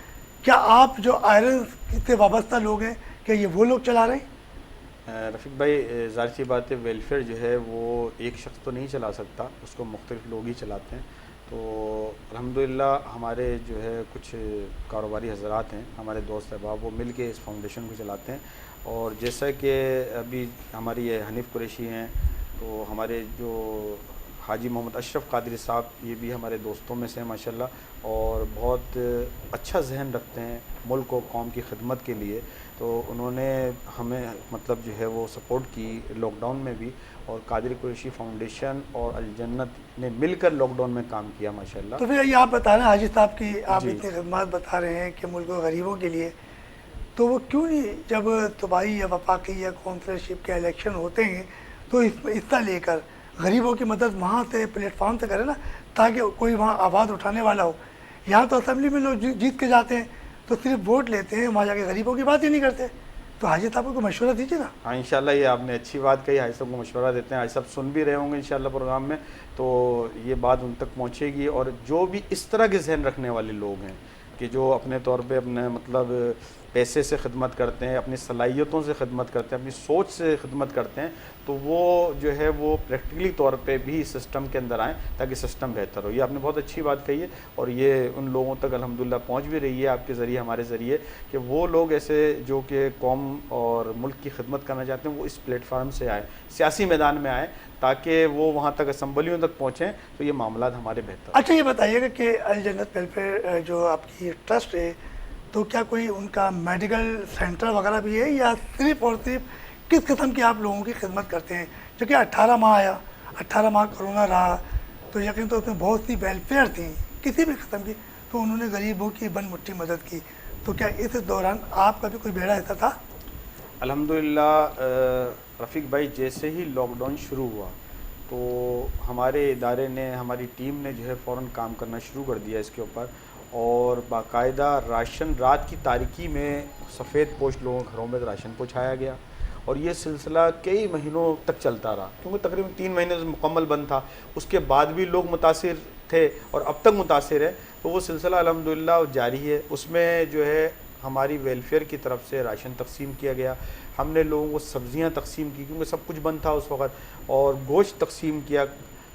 क्या आप जो आयरन से वाबस्ता लोग हैं, क्या ये वो लोग चला रहे हैं? रफ़ीक भाई, ज़ाहिर सी बात है, वेलफेयर जो है वो एक शख्स तो नहीं चला सकता, उसको मुख्तलिफ लोग ही चलाते हैं। तो अल्हम्दुलिल्लाह हमारे जो है कुछ कारोबारी हज़रात हैं, हमारे दोस्त अहबाब, वो मिल के इस फाउंडेशन को चलाते हैं। और जैसा कि अभी हमारी ये हनीफ़ कुरैशी हैं, तो हमारे जो हाजी मोहम्मद अशरफ कादरी साहब, ये भी हमारे दोस्तों में से हैं माशाल्लाह, और बहुत अच्छा जहन रखते हैं मुल्क और कौम की खिदमत के लिए। तो उन्होंने हमें मतलब जो है वो सपोर्ट की लॉकडाउन में भी, और कादरी कुरैशी फाउंडेशन और अल जन्नत ने मिलकर लॉकडाउन में काम किया माशाल्लाह। तो फिर ये आप बता रहे हैं हाजी साहब की आप जी। इतनी खदमात बता रहे हैं कि मुल्क और गरीबों के लिए, तो वो क्यों नहीं जब सूबाई या वफाकी या कौंसलरशिप के इलेक्शन होते हैं तो इसमें हिस्सा लेकर गरीबों की मदद वहाँ से प्लेटफॉर्म से करें ना, ताकि कोई वहाँ आवाज़ उठाने वाला हो। यहाँ तो असेंबली में लोग जीत के जाते हैं तो सिर्फ वोट लेते हैं, वहाँ जाके गरीबों की बात ही नहीं करते। तो हाजी साहब को मशवरा दीजिए ना। हाँ, इंशाल्लाह ये आपने अच्छी बात कही, हाजी साहब को मशवरा देते हैं, हाजी साहब सुन भी रहे होंगे इंशाल्लाह प्रोग्राम में, तो ये बात उन तक पहुँचेगी। और जो भी इस तरह के जहन रखने वाले लोग हैं कि जो अपने तौर पे अपने मतलब पैसे से खिदमत करते हैं, अपनी सलाहियतों से खिदमत करते हैं, अपनी सोच से खिदमत करते हैं, तो वो जो है वो प्रैक्टिकली तौर पे भी सिस्टम के अंदर आएँ ताकि सिस्टम बेहतर हो। ये आपने बहुत अच्छी बात कही है, और ये उन लोगों तक अल्हम्दुलिल्लाह पहुंच भी रही है आपके ज़रिए, हमारे ज़रिए, कि वो लोग ऐसे जो कि कौम और मुल्क की खिदमत करना चाहते हैं, वो इस प्लेटफार्म से आए, सियासी मैदान में आए, ताकि वो वहाँ तक असम्बलियों तक पहुँचें, तो ये मामला हमारे बेहतर। अच्छा, ये बताइएगा कि अल जन्नत वेलफेयर जो आपकी ट्रस्ट है, तो क्या कोई उनका मेडिकल सेंटर वगैरह भी है, या सिर्फ और सिर्फ किस किस्म की आप लोगों की खिदमत करते हैं? क्योंकि 18 माह आया, 18 माह कोरोना रहा, तो यकीन तो उसमें बहुत सी वेलफेयर थी किसी भी किस्म की, तो उन्होंने गरीबों की बन मुट्ठी मदद की। तो क्या इस दौरान आपका भी कोई बेड़ा ऐसा था? अल्हम्दुलिल्लाह रफ़ीक भाई, जैसे ही लॉकडाउन शुरू हुआ तो हमारे इदारे ने, हमारी टीम ने जो है फ़ौरन काम करना शुरू कर दिया इसके ऊपर, और बाकायदा राशन रात की तारीकी में सफ़ेद पोश लोगों के घरों में राशन पहुँचाया गया, और ये सिलसिला कई महीनों तक चलता रहा, क्योंकि तकरीबन 3 महीने से मुकम्मल बंद था। उसके बाद भी लोग मुतासिर थे और अब तक मुतासिर है, तो वो सिलसिला अल्हम्दुलिल्लाह जारी है। उसमें जो है हमारी वेलफेयर की तरफ से राशन तकसीम किया गया, हमने लोगों को सब्ज़ियाँ तकसीम की क्योंकि सब कुछ बंद था उस वक़्त, और गोश्त तकसीम किया,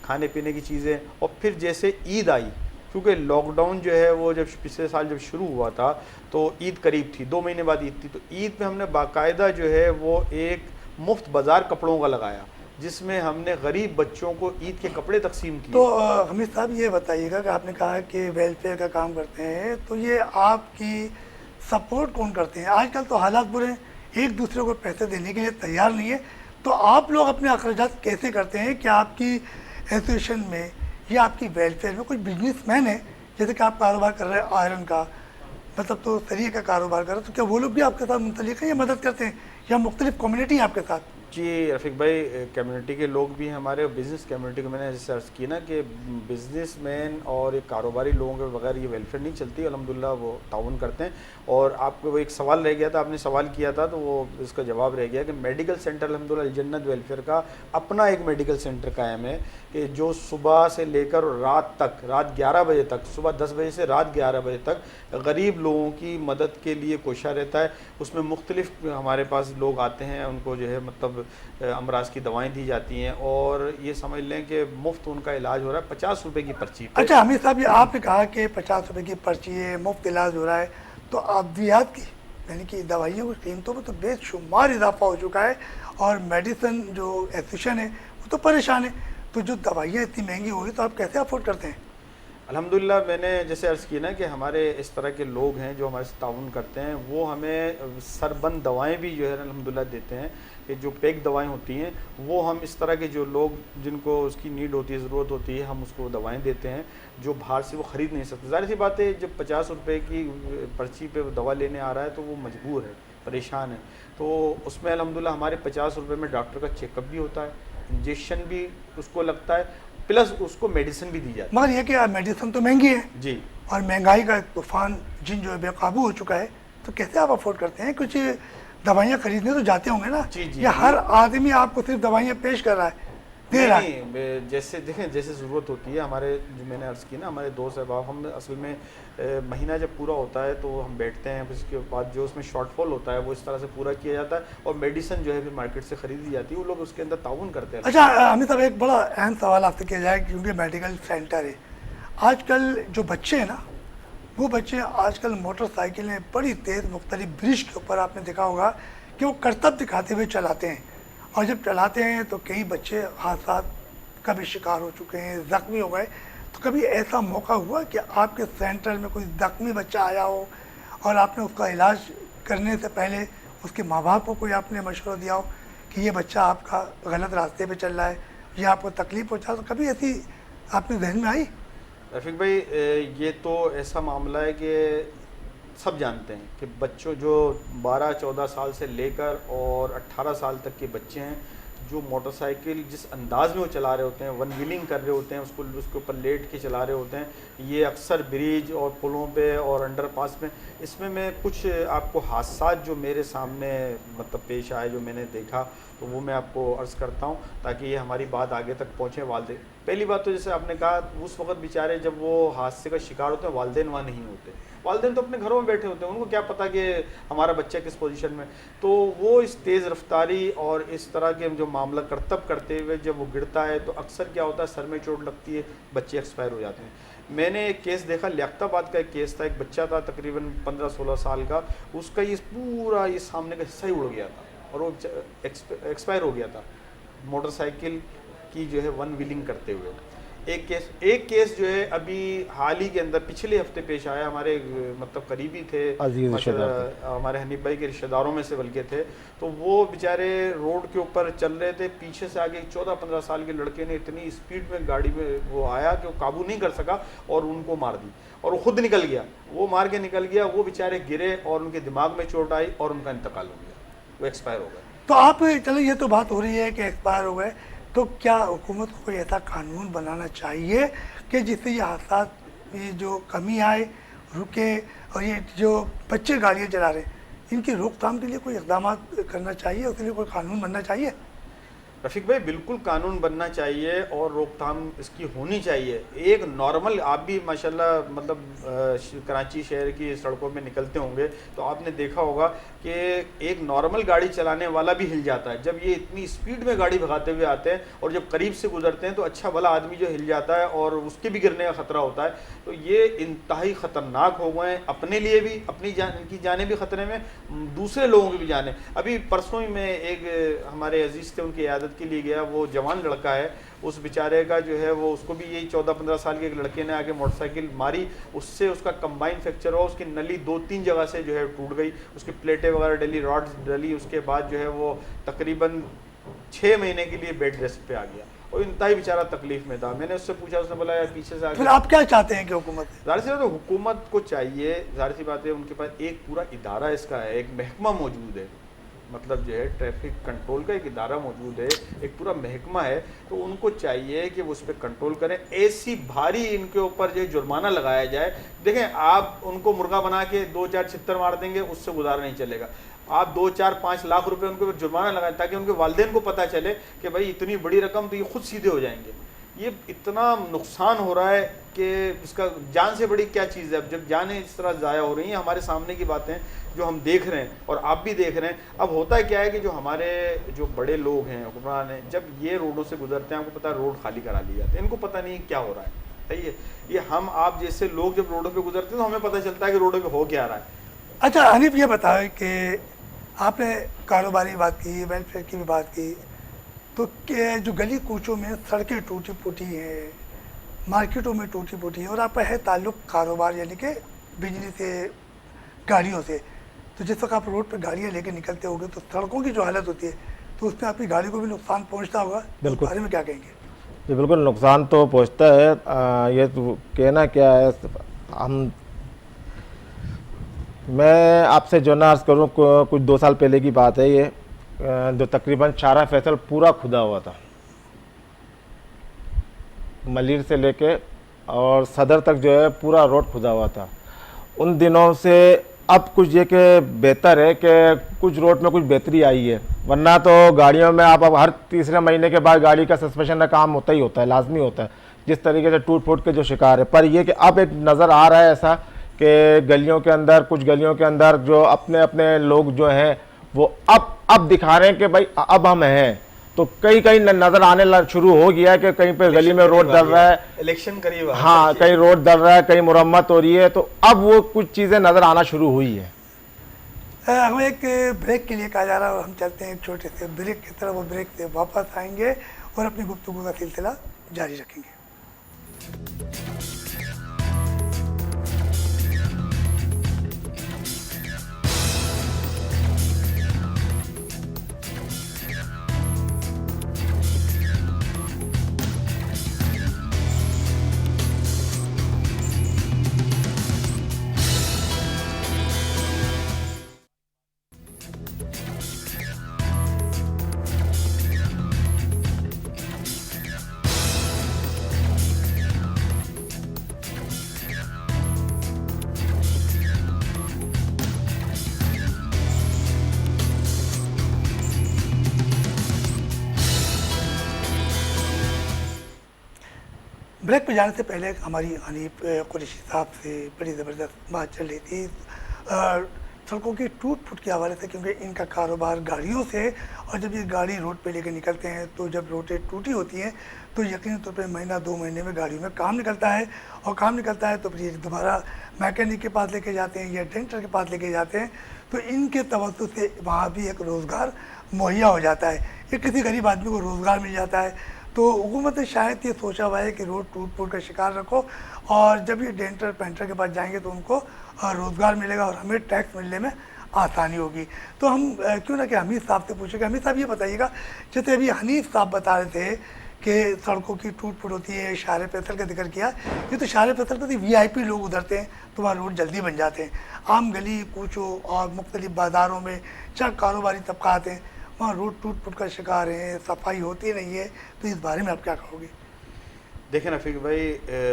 खाने पीने की चीज़ें। और फिर जैसे ईद आई, क्योंकि लॉकडाउन जो है वो जब पिछले साल जब शुरू हुआ था तो ईद करीब थी, 2 महीने बाद ईद थी, तो ईद में हमने बाकायदा जो है वो एक मुफ्त बाज़ार कपड़ों का लगाया, जिसमें हमने गरीब बच्चों को ईद के कपड़े तकसीम किए। तो हमीद साहब ये बताइएगा कि आपने कहा कि वेलफेयर का काम करते हैं, तो ये आपकी सपोर्ट कौन करते हैं? आजकल तो हालात बुरे हैं, एक दूसरे को पैसे देने के लिए तैयार नहीं है, तो आप लोग अपने अखराजात कैसे करते हैं? क्या आपकी एसोसिएशन में या आपकी वेलफेयर में कोई बिजनेसमैन है, जैसे कि आप कारोबार कर रहे हैं आयरन का, मतलब तो तरीके का कारोबार कर रहे हैं, तो क्या वो लोग भी आपके साथ मुंसलिक हैं या मदद करते हैं, या मुख्तलिफ कम्युनिटी है आपके साथ? जी रफ़ीक भाई, कम्युनिटी के लोग भी हैं हमारे, बिज़नेस कम्युनिटी को मैंने जैसे अर्ज़ की ना कि बिज़नेसमैन और एक कारोबारी लोगों के बगैर ये वेलफेयर नहीं चलती। अल्हम्दुलिल्लाह वो ताउन करते हैं। और आपको वो एक सवाल रह गया था, आपने सवाल किया था तो वो इसका जवाब रह गया कि मेडिकल सेंटर अल्हम्दुलिल्लाह जन्नत वेलफेयर का अपना एक मेडिकल सेंटर कायम है कि जो सुबह से लेकर रात तक, रात 11 बजे तक, सुबह 10 बजे से रात 11 बजे तक गरीब लोगों की मदद के लिए कोशा रहता है। उसमें मुख्तलिफ हमारे पास लोग आते हैं, उनको जो है मतलब अमराज की दवाएं दी जाती हैं और ये समझ लें कि मुफ्त उनका इलाज हो रहा है 50 रुपए की पर्ची पे। अच्छा हमीद साहब, ये आपने कहा कि 50 रुपए की पर्ची है, मुफ्त इलाज हो रहा है, तो अद्वियात की यानी कि दवाइयों की कीमतों में तो बेशुमार इजाफा हो चुका है और मेडिसिन जो एसोसिएशन है वो तो परेशान है। तो जो दवाइयाँ इतनी महंगी हो रही तो आप कैसे अफोर्ड करते हैं? अल्हम्दुलिल्लाह, मैंने जैसे अर्ज़ की ना कि हमारे इस तरह के लोग हैं जो हमारे से ताउन करते हैं, वो हमें सरबंद दवाएं भी जो है अल्हम्दुलिल्लाह देते हैं कि जो पैक दवाएं होती हैं वो हम इस तरह के जो लोग जिनको उसकी नीड होती है, ज़रूरत होती है, हम उसको दवाएं देते हैं जो बाहर से वो ख़रीद नहीं सकते। ज़ाहिर सी बात है, जब 50 रुपये की पर्ची पे वो दवा लेने आ रहा है तो वो मजबूर है, परेशान है। तो उसमें अल्हम्दुलिल्लाह हमारे 50 रुपये में डॉक्टर का चेकअप भी होता है, इंजेक्शन भी उसको लगता है, प्लस उसको मेडिसिन भी दी जाती मगर ये कि मेडिसिन तो महंगी है है। जी और महंगाई का तूफान जिन जो है बेकाबू हो चुका है, तो कैसे आप अफोर्ड करते हैं? कुछ दवाइयाँ खरीदने तो जाते होंगे ना, जी, जी, या जी। हर आदमी आपको सिर्फ दवाइयाँ पेश कर रहा है, दे रहा है? नहीं, जैसे देखें, जैसे ज़रूरत होती है हमारे, जो मैंने अर्ज़ की ना, हमारे दोस्त अहबाब, हम असल में महीना जब पूरा होता है तो हम बैठते हैं, फिर उसके बाद जो उसमें शॉर्टफॉल होता है वो इस तरह से पूरा किया जाता है और मेडिसिन जो है फिर मार्केट से ख़रीदी जाती है, वो लोग उसके अंदर ताउन करते हैं। अच्छा अमित साहब, एक बड़ा अहम सवाल आपसे किया जाए, क्योंकि मेडिकल सेंटर है, आजकल जो बच्चे हैं ना, वो बच्चे आजकल मोटरसाइकिलें बड़ी तेज़ मुख्तलिफ ब्रिज के ऊपर आपने देखा होगा कि वो करतब दिखाते हुए चलाते हैं, और जब चलाते हैं तो कई बच्चे हादसा का भी शिकार हो चुके हैं, ज़ख्मी हो गए। तो कभी ऐसा मौका हुआ कि आपके सेंटर में कोई ज़ख्मी बच्चा आया हो और आपने उसका इलाज करने से पहले उसके माँ बाप को कोई आपने मशवरा दिया हो कि ये बच्चा आपका गलत रास्ते पे चल रहा है या आपको तकलीफ़ पहुँचा, तो कभी ऐसी आपने जहन में आई? रफ़ीक भाई, ये तो ऐसा मामला है कि सब जानते हैं कि बच्चों जो 12-14 साल से लेकर और 18 साल तक के बच्चे हैं, जो मोटरसाइकिल जिस अंदाज़ में वो चला रहे होते हैं, वन व्हीलिंग कर रहे होते हैं, उसको उसके ऊपर लेट के चला रहे होते हैं, ये अक्सर ब्रिज और पुलों पे और अंडरपास में, इसमें मैं कुछ आपको हादसा जो मेरे सामने मतलब पेश आए, जो मैंने देखा, तो वो मैं आपको अर्ज़ करता हूँ ताकि ये हमारी बात आगे तक पहुँचे। वालदे, पहली बात तो जैसे आपने कहा, उस वक्त बेचारे जब वो हादसे का शिकार होते हैं, वालदेन वहाँ नहीं होते, वालदेन तो अपने घरों में बैठे होते हैं, उनको क्या पता कि हमारा बच्चा किस पोजीशन में। तो वो इस तेज़ रफ्तारी और इस तरह के जो मामला करतब करते हुए जब वो गिरता है तो अक्सर क्या होता है, सर में चोट लगती है, बच्चे एक्सपायर हो जाते हैं। मैंने एक केस देखा, लियाकताबाद का एक केस था, एक बच्चा था तकरीबन 15-16 साल का, उसका ये पूरा ये सामने का हिस्सा ही उड़ गया था और वो एक्सपायर हो गया था मोटरसाइकिल की जो है वन व्हीलिंग करते हुए। एक केस जो है अभी हाल ही के अंदर पिछले हफ्ते पेश आया, हमारे मतलब करीबी थे, अजीज रिश्तेदार हमारे हनीफ भाई के रिश्तेदारों में से बल्कि थे, तो वो बेचारे रोड के ऊपर चल रहे थे, पीछे से आगे 14-15 साल के लड़के ने इतनी स्पीड में गाड़ी में वो आया कि वो काबू नहीं कर सका और उनको मार दी, और वो खुद निकल गया, वो मार के निकल गया, वो बेचारे गिरे और उनके दिमाग में चोट आई और उनका इंतकाल हो गया, वो एक्सपायर हो गए। तो आप चलो, ये तो बात हो रही है कि एक्सपायर हो गए, तो क्या हुकूमत को कोई ऐसा कानून बनाना चाहिए कि जिससे ये हादसा ये जो कमी आए, रुके, और ये जो बच्चे गाड़ियाँ चला रहे हैं इनकी रोकथाम के लिए कोई इक़दाम करना चाहिए, उसके लिए कोई कानून बनना चाहिए? रफ़ीक भाई, बिल्कुल कानून बनना चाहिए और रोकथाम इसकी होनी चाहिए। एक नॉर्मल, आप भी माशाल्लाह मतलब कराची शहर की सड़कों में निकलते होंगे तो आपने देखा होगा कि एक नॉर्मल गाड़ी चलाने वाला भी हिल जाता है जब ये इतनी स्पीड में गाड़ी भगाते हुए आते हैं, और जब करीब से गुजरते हैं तो अच्छा भला आदमी जो हिल जाता है और उसके भी गिरने का ख़तरा होता है। तो ये इंतहाई ख़तरनाक हो गए हैं, अपने लिए भी, अपनी की जाने भी ख़तरे में, दूसरे लोगों की भी जाने। अभी परसों ही में एक हमारे अजीज़ थे, उनकी इयादत के लिए गया, वो जवान लड़का है, उस बेचारे का जो है वो, उसको भी यही 14-15 साल के एक लड़के ने आके मोटरसाइकिल मारी, उससे उसका कंबाइन फ्रैक्चर हुआ, उसकी नली 2-3 जगह से जो है टूट गई, उसकी प्लेटें वगैरह डली, रॉड्स डली, उसके बाद जो है वो तकरीबन 6 महीने के लिए बेड रेस्ट पे आ गया। और इंतहाई बेचारा तकलीफ में था। मैंने उससे पूछा, उसने बोला यार पीछे से फिर आप क्या चाहते हैं कि हुकूमत, जाहिर सी बात है हुकूमत को चाहिए, जाहिर सी बात है उनके पास एक पूरा इदारा इसका है, एक महकमा मौजूद है, मतलब जो है ट्रैफिक कंट्रोल का एक इदारा मौजूद है, एक पूरा महकमा है, तो उनको चाहिए कि वो उस पर कंट्रोल करें। ऐसी भारी इनके ऊपर जो जुर्माना लगाया जाए। देखें, आप उनको मुर्गा बना के 2-4 छित्तर मार देंगे, उससे गुजारा नहीं चलेगा। आप 2-4-5 लाख रुपए उनके ऊपर जुर्माना लगाएं ताकि उनके वालिदैन को पता चले कि भाई इतनी बड़ी रकम, तो ये खुद सीधे हो जाएंगे। ये इतना नुकसान हो रहा है कि इसका जान से बड़ी क्या चीज़ है। अब जब जानें इस तरह ज़ाया हो रही हैं, हमारे सामने की बातें जो हम देख रहे हैं और आप भी देख रहे हैं। अब होता है क्या है कि जो हमारे जो बड़े लोग हैं, हुक्मरान हैं, जब ये रोडों से गुजरते हैं, आपको पता है रोड खाली करा ली जाती है, इनको पता नहीं क्या हो रहा है। सही है, ये हम आप जैसे लोग जब रोडों पे गुजरते हैं तो हमें पता चलता है कि रोडों पे हो क्या रहा है। अच्छा हनीफ, ये बताएं कि आपने कारोबारी बात की, वेलफेयर की भी बात की, तो क्या जो गली कूचों में सड़कें टूटी फूटी हैं, मार्केटों में टूटी फूटी हैं, और आपका है ताल्लुक़ कारोबार यानी कि बिजली से, गाड़ियों से, तो जिस वक्त आप रोड पे गाड़ियाँ लेके निकलते होंगे तो सड़कों की जो हालत होती है तो उसमें आपकी गाड़ी को भी नुकसान पहुंचता होगा। बिल्कुल। इस बारे में क्या कहेंगे? जी बिल्कुल, नुकसान तो पहुंचता है। ये तो कहना क्या है, मैं आपसे जो ना अर्ज़ करूँ, कुछ 2 साल पहले की बात है ये, जो तकरीबन शारा फैसल पूरा खुदा हुआ था, मलिर से लेके और सदर तक जो है पूरा रोड खुदा हुआ था। उन दिनों से अब कुछ ये कि बेहतर है कि कुछ रोड में कुछ बेहतरी आई है, वरना तो गाड़ियों में आप अब हर तीसरे महीने के बाद गाड़ी का सस्पेंशन का काम होता ही होता है, लाजमी होता है, जिस तरीके से टूट फूट के जो शिकार है। पर ये कि अब एक नज़र आ रहा है ऐसा कि गलियों के अंदर, कुछ गलियों के अंदर जो अपने अपने लोग जो हैं वो अब दिखा रहे हैं कि भाई अब हम हैं। तो कहीं नजर आने शुरू हो गया है कि कहीं पे गली में रोड डल रहा है, इलेक्शन करीब है, हाँ कहीं रोड डल रहा है, कहीं मुरम्मत हो रही है, तो अब वो कुछ चीज़ें नज़र आना शुरू हुई है। हमें एक ब्रेक के लिए कहा जा रहा है और हम चलते हैं एक छोटे से ब्रेक की तरफ। वो ब्रेक से वापस आएंगे और अपनी गुफ्तगू का सिलसिला जारी रखेंगे। ब्रेक पे जाने से पहले हमारी हनीफ कुरैशी साहब से बड़ी ज़बरदस्त बात चल रही थी सड़कों की टूट फूट के हवाले से, क्योंकि इनका कारोबार गाड़ियों से, और जब ये गाड़ी रोड पे लेके निकलते हैं तो जब रोडें टूटी होती हैं तो यकीनी तौर पे महीना 2 महीने में गाड़ियों में काम निकलता है, और काम निकलता है तो फिर ये दोबारा मैकेनिक के पास लेके जाते हैं या डेंटर के पास लेके जाते हैं, तो इनके तवज्जो से वहाँ भी एक रोज़गार मुहैया हो जाता है, या किसी गरीब आदमी को रोज़गार मिल जाता है। तो हुकूमत ने शायद ये सोचा हुआ है कि रोड टूट फूट का शिकार रखो, और जब ये डेंटर पेंटर के पास जाएंगे तो उनको रोज़गार मिलेगा और हमें टैक्स मिलने में आसानी होगी। तो हम क्यों ना कि हमीद साहब से पूछेंगे। हमीद साहब ये बताइएगा, जैसे अभी हनीफ साहब बता रहे थे कि सड़कों की टूट फूट होती है, शारे फैसल का जिक्र किया, ये तो शारे फैसल पर VIP लोग उधरते हैं तो वहाँ रोड जल्दी बन जाते हैं। आम गली कूचों और मुख्तलिफ बाज़ारों में जहाँ कारोबारी तबका आते हैं वहाँ रोड टूट फूट का शिकार है, सफाई होती नहीं है, तो इस बारे में आप क्या कहोगे? देखें रफ़ीक भाई,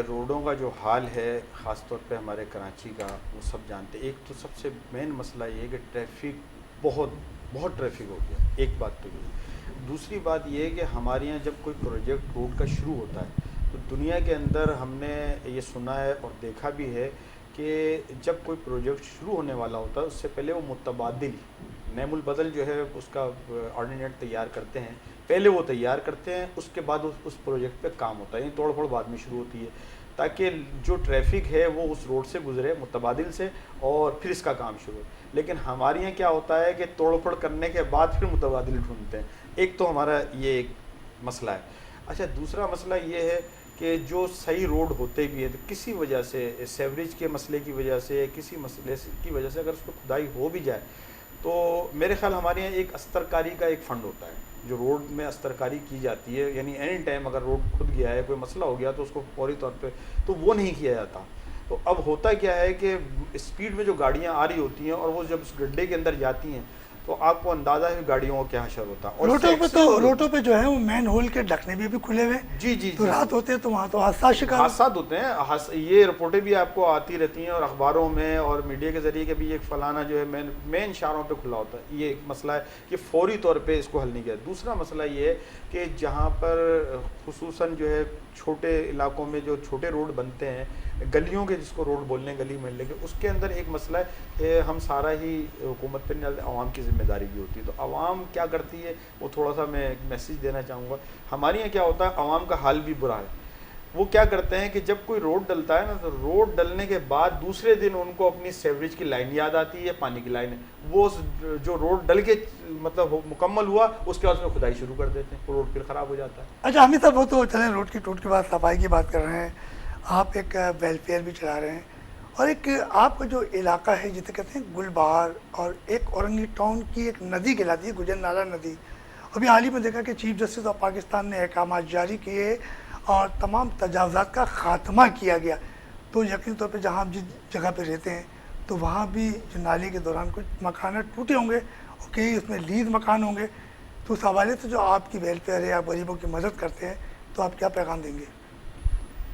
रोडों का जो हाल है ख़ास तौर पे हमारे कराची का, वो सब जानते हैं। एक तो सबसे मेन मसला ये है कि ट्रैफिक बहुत ट्रैफिक हो गया, एक बात तो ये। दूसरी बात ये है कि हमारे यहाँ जब कोई प्रोजेक्ट रोड का शुरू होता है तो दुनिया के अंदर हमने ये सुना है और देखा भी है कि जब कोई प्रोजेक्ट शुरू होने वाला होता है उससे पहले वो मुतबादिल नेमुल बदल जो है उसका ऑर्डिनेट तैयार करते हैं, पहले वो तैयार करते हैं, उसके बाद उस प्रोजेक्ट पे काम होता है। ये तोड़ फोड़ बाद में शुरू होती है ताकि जो ट्रैफिक है वो उस रोड से गुजरे मुतबादिल से और फिर इसका काम शुरू हो। लेकिन हमारे यहाँ क्या होता है कि तोड़ फोड़ करने के बाद फिर मुतबादिल ढूंढते हैं। एक तो हमारा ये एक मसला है। अच्छा, दूसरा मसला ये है कि जो सही रोड होते भी है तो किसी वजह से, सेवरेज के मसले की वजह से, किसी मसले की वजह से अगर उसको खुदाई हो भी जाए तो मेरे ख्याल हमारे यहाँ एक अस्तरकारी का एक फ़ंड होता है, जो रोड में अस्तरकारी की जाती है, यानी एनी टाइम अगर रोड खुद गया है, कोई मसला हो गया तो उसको फौरी तौर पे, तो वो नहीं किया जाता। तो अब होता क्या है कि स्पीड में जो गाड़ियाँ आ रही होती हैं और वो जब उस गड्ढे के अंदर जाती हैं तो आपको अंदाजा है गाड़ियों का क्या हशर होता है। और रोडों पे जो है वो मैन होल के ढकने भी खुले हुए हैं। जी जी तो रात होते हैं तो वहाँ तो हादसा होते हैं। ये रिपोर्टें भी आपको आती रहती हैं और अखबारों में और मीडिया के जरिए कि भी एक फलाना जो है मेन इशारों पे खुला होता है। ये एक मसला है कि फौरी तौर पे इसको हल नहीं किया। दूसरा मसला ये है कि जहाँ पर खुसूसन जो है छोटे इलाकों में जो छोटे रोड बनते हैं, गलियों के जिसको रोड बोलने गली मोहल्ले के, उसके अंदर एक मसला है कि हम सारा ही हुकूमत पर नहीं डालते, आवाम की जिम्मेदारी भी होती है। तो आवाम क्या करती है वो थोड़ा सा मैं एक मैसेज देना चाहूँगा। हमारे यहाँ क्या होता है, आवाम का हाल भी बुरा है। वो क्या करते हैं कि जब कोई रोड डलता है ना, तो रोड डलने के बाद दूसरे दिन उनको अपनी सेवरेज की लाइन याद आती है, पानी की लाइन है, वो जो रोड डल के मतलब मुकम्मल हुआ उसके बाद उसमें खुदाई शुरू कर देते हैं, वो रोड फिर ख़राब हो जाता है। अच्छा हमें सब वो तो चलें, रोड की टूट के बाद सफाई की बात कर रहे हैं, आप एक वेलफेयर भी चला रहे हैं और एक आपका जो इलाका है जिसे कहते हैं गुलबहार, और एक औरंगी टाउन की एक नदी कहलाती है गुजर नाला नदी। अभी हाल ही में देखा कि चीफ जस्टिस ऑफ पाकिस्तान ने अहकाम जारी किए और तमाम तजावज़ात का ख़ात्मा किया गया। तो यकीन तौर पे जहाँ आप जिस जगह पे रहते हैं तो वहाँ भी जो नाले के दौरान कुछ मकान टूटे होंगे और कई उसमें लीज मकान होंगे। तो उस हवाले से जो आपकी वेलफेयर है, आप गरीबों की मदद करते हैं, तो आप क्या पैगाम देंगे?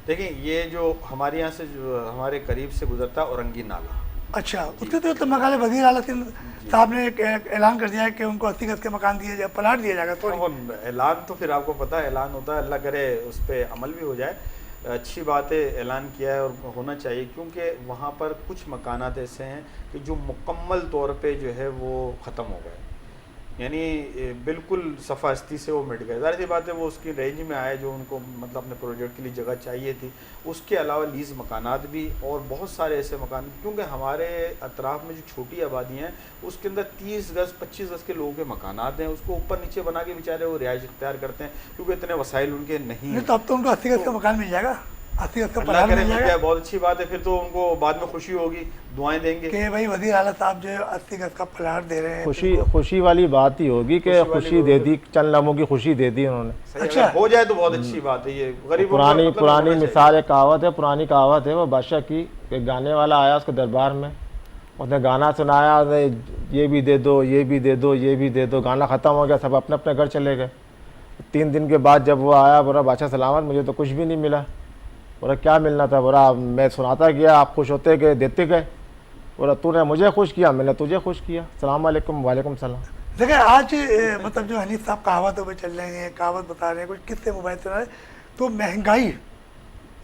देखिए, ये जो हमारे यहाँ से जो हमारे करीब से गुजरता है औरंगी नाला, अच्छा, उसके तो मकाले वज़ीर आला साहब ने एक ऐलान कर दिया है कि उनको 80 गज के मकान दिए जाए, प्लाट दिया जाएगा। तो ऐलान तो फिर आपको पता है ऐलान होता है, अल्लाह करे उस पर अमल भी हो जाए। अच्छी बात है, ऐलान किया है और होना चाहिए, क्योंकि वहाँ पर कुछ मकानात ऐसे हैं कि जो मुकम्मल तौर पे जो है वो ख़त्म हो गए, यानी बिल्कुल सफास्ती से वो मिट गए। ज़ाहिर सी बात है वो उसकी रेंज में आए जो उनको मतलब अपने प्रोजेक्ट के लिए जगह चाहिए थी। उसके अलावा लीज़ मकानात भी और बहुत सारे ऐसे मकान, क्योंकि हमारे अतराफ़ में जो छोटी आबादियाँ हैं उसके अंदर 30 गज़ 25 गज़ के लोगों के मकानात हैं, उसको ऊपर नीचे बना के बेचारे वो रिहाइश इख्तियार करते हैं क्योंकि इतने वसाइल उनके नहीं हैं। तो अब तो उनको 80 गज का मकान मिल जाएगा, 80 गज का अल्लाह प्लाट करे मिल मिल जाएगा। जाए, बहुत अच्छी बात है, फिर तो उनको बाद में खुशी होगी, दुआएं देंगे कि भाई वज़ीर आला साहब जो है 80 गज का प्लाट दे रहे हैं। खुशी वाली बात ही होगी कि खुशी दे दी, चंद लम्हों की खुशी दे दी उन्होंने। अच्छा हो जाए तो बहुत अच्छी बात है। ये गरीबों पुरानी मिसाल, एक कहावत है, पुरानी कहावत है वो बादशाह की, एक गाने वाला आया उसके दरबार में, उसने गाना सुनाया, ये भी दे दो, ये भी दे दो, ये भी दे दो। गाना ख़त्म हो गया, सब अपने अपने घर चले गए। 3 दिन के बाद जब वो आया, बोला बादशाह सलामत, मुझे तो कुछ भी नहीं मिला। बोला क्या मिलना था? बोला मैं सुनाता गया, आप खुश होते गए, देते गए। बोला तूने मुझे खुश किया, मैंने तुझे खुश किया। सलाम वालेकुम। वालेकुम सलाम। देखिए आज मतलब जो हनीफ साहब कहावतों पे चल रहे हैं, कहावत बता रहे हैं, कुछ किस्से मोबाइल चला रहे, तो महंगाई,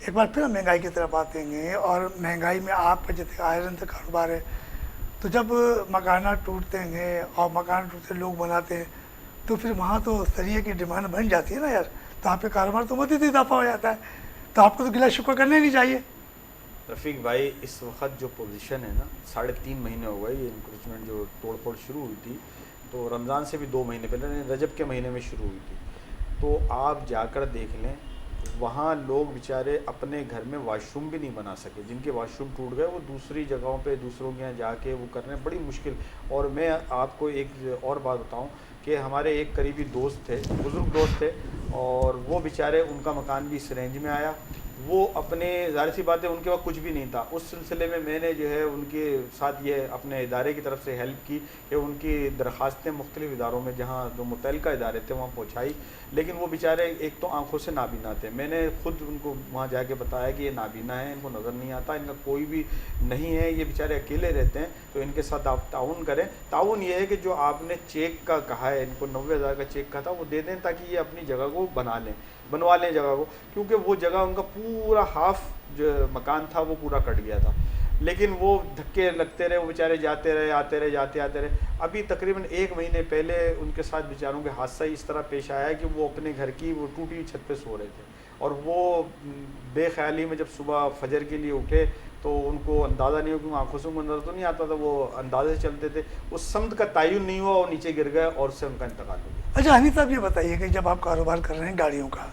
एक बार फिर हम महंगाई की तरफ आते हैं। और महंगाई में आपका जैसे आयरन से कारोबार है, तो जब मकाना टूटते हैं और मकान टूटते लोग बनाते हैं तो फिर वहाँ तो सरिये की डिमांड बन जाती है ना यार, तो आपके कारोबार तो मज़ीद इजाफा हो जाता है। तो आपको तो गिला शुक्र करना नहीं चाहिए। रफ़ीक भाई, इस वक्त जो पोजीशन है ना, 3.5 महीने हो गए ये इंक्रोचमेंट जो तोड़ फोड़ शुरू हुई थी, तो रमज़ान से भी 2 महीने पहले, रजब के महीने में शुरू हुई थी। तो आप जाकर देख लें, वहाँ लोग बेचारे अपने घर में वाशरूम भी नहीं बना सके, जिनके वाशरूम टूट गए वो दूसरी जगहों पे दूसरों के यहाँ जाके वो कर रहे हैं, बड़ी मुश्किल। और मैं आपको एक और बात बताऊँ कि हमारे एक करीबी दोस्त थे, बुज़ुर्ग दोस्त थे, और वो बेचारे, उनका मकान भी इस रेंज में आया। वो अपने, ज़ाहिर सी बात है उनके पास कुछ भी नहीं था। उस सिलसिले में मैंने जो है उनके साथ ये अपने इदारे की तरफ से हेल्प की कि उनकी दरख्वास्तें मुख्तलिफ़ इदारों में जहाँ जो मुतल्लिका इदारे थे वहाँ पहुँचाई। लेकिन वो बेचारे एक तो आंखों से नाबीना थे। मैंने खुद उनको वहाँ जाके बताया कि ये नाबीना है, इनको नज़र नहीं आता, इनका कोई भी नहीं है, ये बेचारे अकेले रहते हैं, तो इनके साथ आप ताउन करें। ताउन ये है कि जो आपने चेक का कहा है, इनको 90,000 का चेक कहा था, वो दे दें ताकि ये अपनी जगह को बनवा लें जगह को, क्योंकि वो जगह उनका पूरा हाफ जो मकान था वो पूरा कट गया था। लेकिन वो धक्के लगते रहे, वो बेचारे जाते रहे, आते रहे। अभी तकरीबन 1 महीने पहले उनके साथ बेचारों के हादसा ही इस तरह पेश आया कि वो अपने घर की वो टूटी छत पे सो रहे थे, और वो बेख्याली में जब सुबह फजर के लिए उठे तो उनको अंदाज़ा नहीं हो, क्योंकि आंखों से उनको नज़र तो नहीं आता था, वो अंदाजे से चलते थे, उस समत का तयन नहीं हुआ, और नीचे गिर गए और उससे उनका इंतकाल हो गया। अच्छा हनीफ साहब, ये बताइए कि जब आप कारोबार कर रहे हैं गाड़ियों का,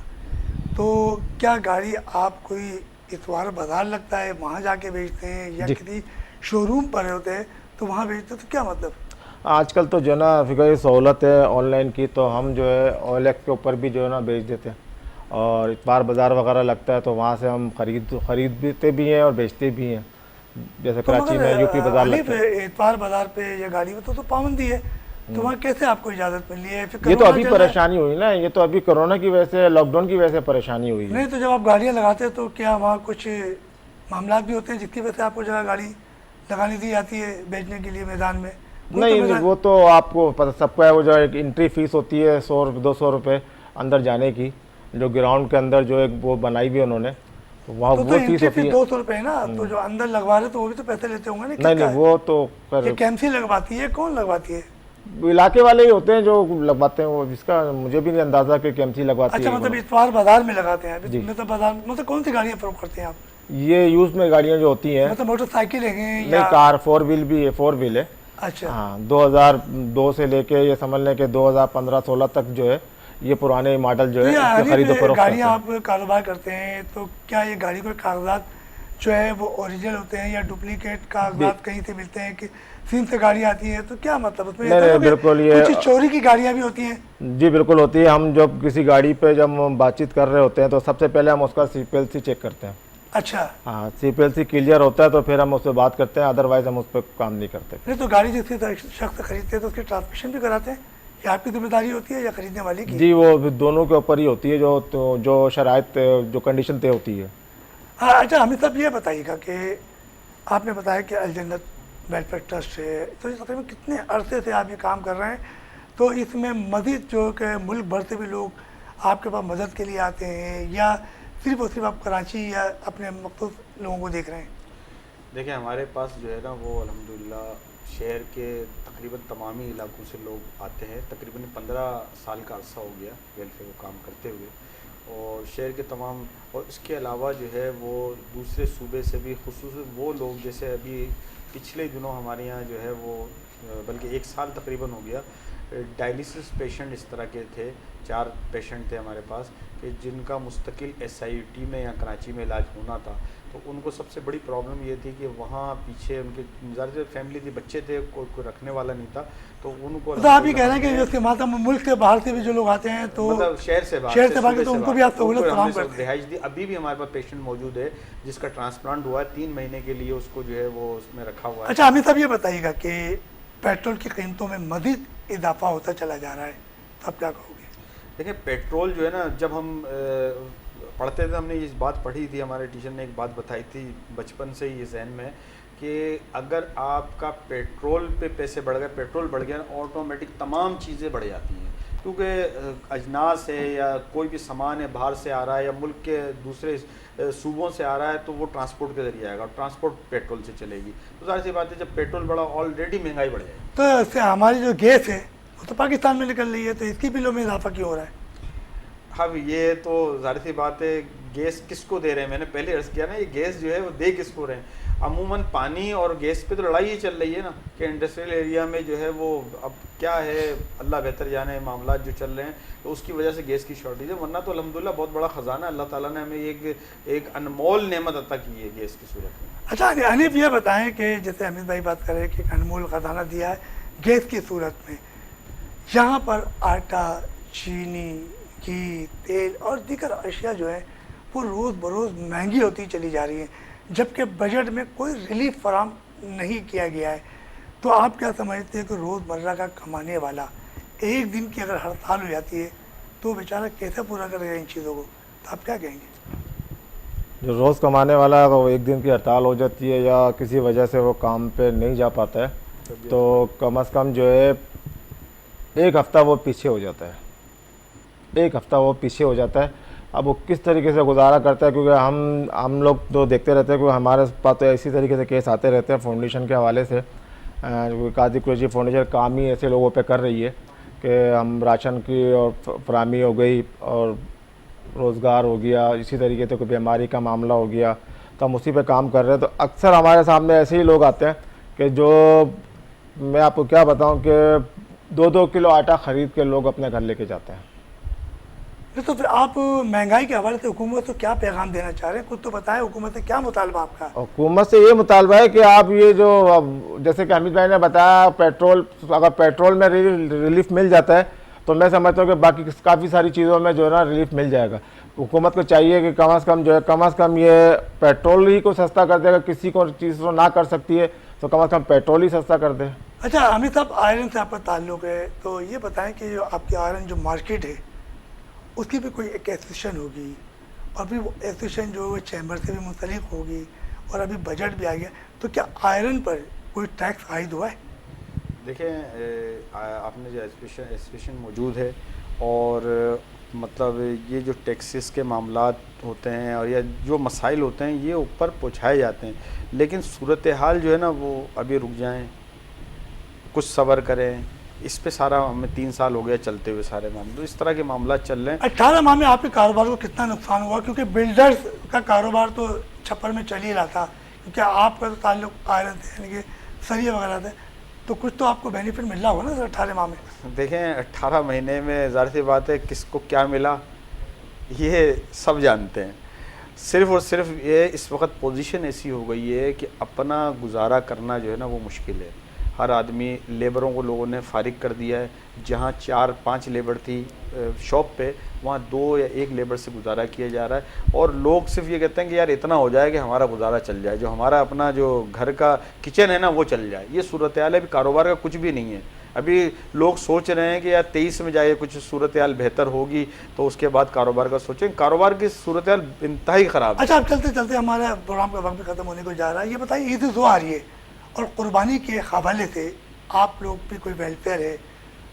तो क्या गाड़ी आप कोई इतवार बाजार लगता है वहाँ जाके बेचते हैं या किसी शोरूम पर होते हैं तो वहाँ बेचते हैं, तो क्या मतलब? आजकल तो जो है ना रफ़ीक भाई सहूलत है ऑनलाइन की, तो हम जो है OLX के ऊपर भी जो है ना बेच देते हैं, और इतवार बाज़ार वगैरह लगता है तो वहाँ से हम खरीदते भी हैं और बेचते भी हैं। जैसे तो कराची में यूपी बाज़ार लगता है। इतवार बाजार पे या गाड़ी में तो पाबंदी है, तो वहाँ कैसे आपको इजाज़त मिली है? फिर ये तो कोरोना अभी चल रहा है। परेशानी हुई ना, ये तो अभी कोरोना की वजह से, लॉकडाउन की वजह से परेशानी हुई है। नहीं, तो जब आप गाड़ियाँ लगाते हैं तो क्या वहाँ कुछ मामला भी होते हैं जिसकी वजह से आपको जगह गाड़ी लगानी दी जाती है बेचने के लिए मैदान में? नहीं नहीं, वो तो आपको पता सबको है, वो जो एक एंट्री फीस होती है 100-200 रुपये अंदर जाने की, जो ग्राउंड के अंदर जो एक वो बनाई भी उन्होंने, तो वहाँ तो वो फीस होती है। 200 रुपये है ना, तो जो अंदर लगवा रहे तो वो भी तो पैसे लेते होंगे ना? नहीं नहीं, वो तो ये KMC लगवाती है, कौन लगवाती है? इलाके वाले ही होते हैं जो लगवाते हैं, वो जिसका मुझे भी नहीं अंदाजा कि KMC लगवाती अच्छा, है। मतलब इतवार बाजार में लगाते हैं? मतलब बाजार मतलब कौन सी गाड़ियाँ फरोख्त करते हैं आप? ये यूज में गाड़ियाँ जो होती हैं, मतलब मोटरसाइकिल है नहीं या? कार 4 व्हील भी है, 4 व्हील है। अच्छा, हाँ, 2002 से लेके ये समझ लें कि 2015-16 तक जो है ये पुराने मॉडल जो तो है ये इसकी खरीदो फरोख्त करते गाड़ियाँ हैं। आप कारोबार करते हैं तो क्या ये गाड़ी के कागजात जो है वो ओरिजिनल होते हैं या डुप्लीकेट कागजात कहीं से मिलते हैं कि सीम से गाड़ी आती है? तो क्या मतलब उसमें नहीं, नहीं, बिल्कुल ये कुछ चोरी की गाड़ियाँ भी होती हैं? जी बिल्कुल होती है। हम जब किसी गाड़ी पे जब हम बातचीत कर रहे होते हैं तो सबसे पहले हम उसका CPLC चेक करते हैं। अच्छा, हाँ, CPLC क्लियर होता है तो फिर हम उससे बात करते हैं, अदरवाइज हम उस पर काम नहीं करते। नहीं तो गाड़ी जिससे शख्स खरीदते हैं तो उसकी ट्रांसमिशन भी कराते हैं, ये आपकी जिम्मेदारी होती है या खरीदने वाले की? जी, वो दोनों के ऊपर ही होती है, जो शराइत जो कंडीशन तय होती है। हाँ, अच्छा, हमें सब ये बताइएगा कि आपने बताया कि अलजन्नत वेलफेयर ट्रस्ट है, तो इस तकरीबन कितने अरसे से आप ये काम कर रहे हैं? तो इसमें मज़ीद जो कि मुल्क भर से भी लोग आपके पास मदद के लिए आते हैं या सिर्फ और सिर्फ आप कराची या अपने मखसूस लोगों को देख रहे हैं? देखिए, हमारे पास जो है ना वो अल्हम्दुलिल्लाह शहर के तकरीबन तमामी इलाकों से लोग आते हैं। तकरीबन 15 साल का अरसा हो गया वेलफेयर को काम करते हुए, और शहर के तमाम, और इसके अलावा जो है वो दूसरे सूबे से भी, खुसूस वो लोग, जैसे अभी पिछले दिनों हमारे यहाँ जो है वो बल्कि 1 साल तकरीबन हो गया, डायलिसिस पेशेंट इस तरह के थे, 4 पेशेंट थे हमारे पास कि जिनका मुस्तकिल SIT में या कराची में इलाज होना था। तो उनको सबसे बड़ी प्रॉब्लम ये थी कि वहाँ पीछे उनके ज़्यादा फैमिली थी, बच्चे थे, कोई रखने वाला नहीं था, तो उनको तो आप ये कह रहे हैं कि जैसे माता मुल्क से बाहर से भी जो लोग आते हैं तो मतलब शहर से शहर से बाहर, तो उनको भी आप सहूलत फराहम करते हैं? रिहाइश दी। अभी भी हमारे पास पेशेंट मौजूद है जिसका ट्रांसप्लांट हुआ है, 3 महीने के लिए उसको जो है वो उसमें रखा हुआ है। अच्छा, हमें सब ये बताइएगा कि पेट्रोल की कीमतों में मज़ीद इजाफा होता चला जा रहा है, तो आप क्या कहोगे? देखिए, पेट्रोल जो है ना, जब हम पढ़ते थे, हमने ये बात पढ़ी थी, हमारे टीचर ने एक बात बताई थी बचपन से ही ये जहन में, कि अगर आपका पेट्रोल पे पैसे बढ़ गए, पेट्रोल बढ़ गया, ऑटोमेटिक तमाम चीज़ें बढ़ जाती हैं, क्योंकि अजनास है या कोई भी सामान है बाहर से आ रहा है या मुल्क के दूसरे सूबों से आ रहा है, तो वो ट्रांसपोर्ट के जरिए आएगा, ट्रांसपोर्ट पेट्रोल से चलेगी। तो जाहिर सी बात है, जब पेट्रोल बढ़ा, ऑलरेडी महंगाई बढ़ जाएगी। तो इससे हमारी जो गैस है वो तो पाकिस्तान में निकल रही है, तो इसकी बिलों में इजाफा क्यों हो रहा है? हाँ, ये तो जाहिर सी बात है, गैस किसको दे रहे हैं? मैंने पहले अर्ज़ किया ना, ये गैस जो है वो दे किसको रहे हैं? अमूमन पानी और गैस पे तो लड़ाई ही चल रही है ना, कि इंडस्ट्रियल एरिया में जो है वो अब क्या है, अल्लाह बेहतर जाने मामला जो चल रहे हैं, तो उसकी वजह से गैस की शॉर्टेज है। वरना तो अल्हम्दुलिल्लाह बहुत बड़ा ख़जाना अल्लाह ताला ने हमें एक अनमोल नेमत अता की है गैस की सूरत में। अच्छा, हनीफ ये बताएं कि जैसे अमित भाई बात कर रहे हैं कि अनमोल ख़जाना दिया है गैस की सूरत में, यहाँ पर आटा, चीनी, घी, तेल और दीगर अशिया जो है वो रोज़ बरोज़ महंगी होती चली जा रही है, जबकि बजट में कोई रिलीफ फराम नहीं किया गया है। तो आप क्या समझते हैं कि रोज़मर्रा का कमाने वाला एक दिन की अगर हड़ताल हो जाती है तो बेचारा कैसे पूरा करेगा इन चीज़ों को? तो आप क्या कहेंगे? जो रोज़ कमाने वाला है वो एक दिन की हड़ताल हो जाती है या किसी वजह से वो काम पे नहीं जा पाता है, तो कम से कम जो है 1 हफ़्ता वो पीछे हो जाता है, 1 हफ़्ता वो पीछे हो जाता है। अब वो किस तरीके से गुजारा करता है, क्योंकि हम लोग तो देखते रहते हैं, क्योंकि हमारे पास तो इसी तरीके से केस आते रहते हैं फाउंडेशन के हवाले से। काजी कुरैशी फाउंडेशन काम ही ऐसे लोगों पे कर रही है कि हम राशन की और फराहमी हो गई और रोज़गार हो गया, इसी तरीके से कोई बीमारी का मामला हो गया, तो हम उसी पे काम कर रहे हैं। तो अक्सर हमारे सामने ऐसे ही लोग आते हैं कि जो मैं आपको क्या बताऊं कि 2-2 किलो आटा ख़रीद के लोग अपने घर लेके जाते हैं। तो फिर आप महंगाई के हवाले से हुकूमत को क्या पैगाम देना चाह रहे हैं? कुछ तो बताएं, हुकूमत से क्या मुतालबा आपका? हुकूमत से ये मुतालबा है कि आप ये जो जैसे कि अमित भाई ने बताया, पेट्रोल, अगर पेट्रोल में रिलीफ मिल जाता है तो मैं समझता हूँ कि बाकी काफ़ी सारी चीज़ों में जो है ना रिलीफ मिल जाएगा। हुकूमत को चाहिए कि कम अज़ कम जो है, कम अज़ कम ये पेट्रोल ही को सस्ता कर देगा। किसी को चीज़ तो ना कर सकती है तो कम अज़ कम पेट्रोल ही सस्ता कर दे। अच्छा अमित साहब, आयरन से आपका ताल्लुक़ है, तो ये बताएं कि जो आपकी आयरन जो मार्केट है उसकी भी कोई एक एसोसिएशन होगी, और फिर वो एसोसिएशन जो है चैम्बर से भी मुंसलिक होगी, और अभी बजट भी आ गया, तो क्या आयरन पर कोई टैक्स आयद हुआ है? देखें, आपने जो एसोसिएशन मौजूद है, और मतलब ये जो टैक्सेस के मामलात होते हैं और या जो मसाइल होते हैं ये ऊपर पहुँचाए जाते हैं, लेकिन सूरत हाल जो है ना वो अभी रुक जाएं, कुछ सब्र करें। इस पे सारा हमें 3 साल हो गया चलते हुए सारे मामले, तो इस तरह के मामला चल रहे हैं। 18 माह में आपके कारोबार को कितना नुकसान हुआ? क्योंकि बिल्डर्स का कारोबार तो छप्पर में चल ही रहा था, क्योंकि आपका तो ताल्लुक आयरन से यानी कि सरिये वगैरह थे, तो कुछ तो आपको बेनिफिट मिल रहा होगा ना 18 माह में? देखें, 18 महीने में ज़ाहिर सी बात है किसको क्या मिला ये सब जानते हैं। सिर्फ़ और सिर्फ ये इस वक्त पोजीशन ऐसी हो गई है कि अपना गुजारा करना जो है ना वो मुश्किल है। हर आदमी, लेबरों को लोगों ने फारिग कर दिया है। जहाँ 4-5 लेबर थी शॉप पे, वहाँ 2 या 1 लेबर से गुजारा किया जा रहा है, और लोग सिर्फ ये कहते हैं कि यार इतना हो जाए कि हमारा गुजारा चल जाए, जो हमारा अपना जो घर का किचन है ना वो चल जाए। ये सूरत हाल है, अभी कारोबार का कुछ भी नहीं है। अभी लोग सोच रहे हैं कि यार 23 में जाए कुछ सूरत हाल बेहतर होगी तो उसके बाद कारोबार का सोचें। कारोबार की सूरत हाल इंतहाई ख़राब है। अच्छा, अब चलते चलते हमारे प्रोग्राम का वक्त भी ख़त्म होने को जा रहा है। ये बताइए, ईद जो आ रही है और कुर्बानी के हवाले से आप लोग भी कोई वेलफेयर है,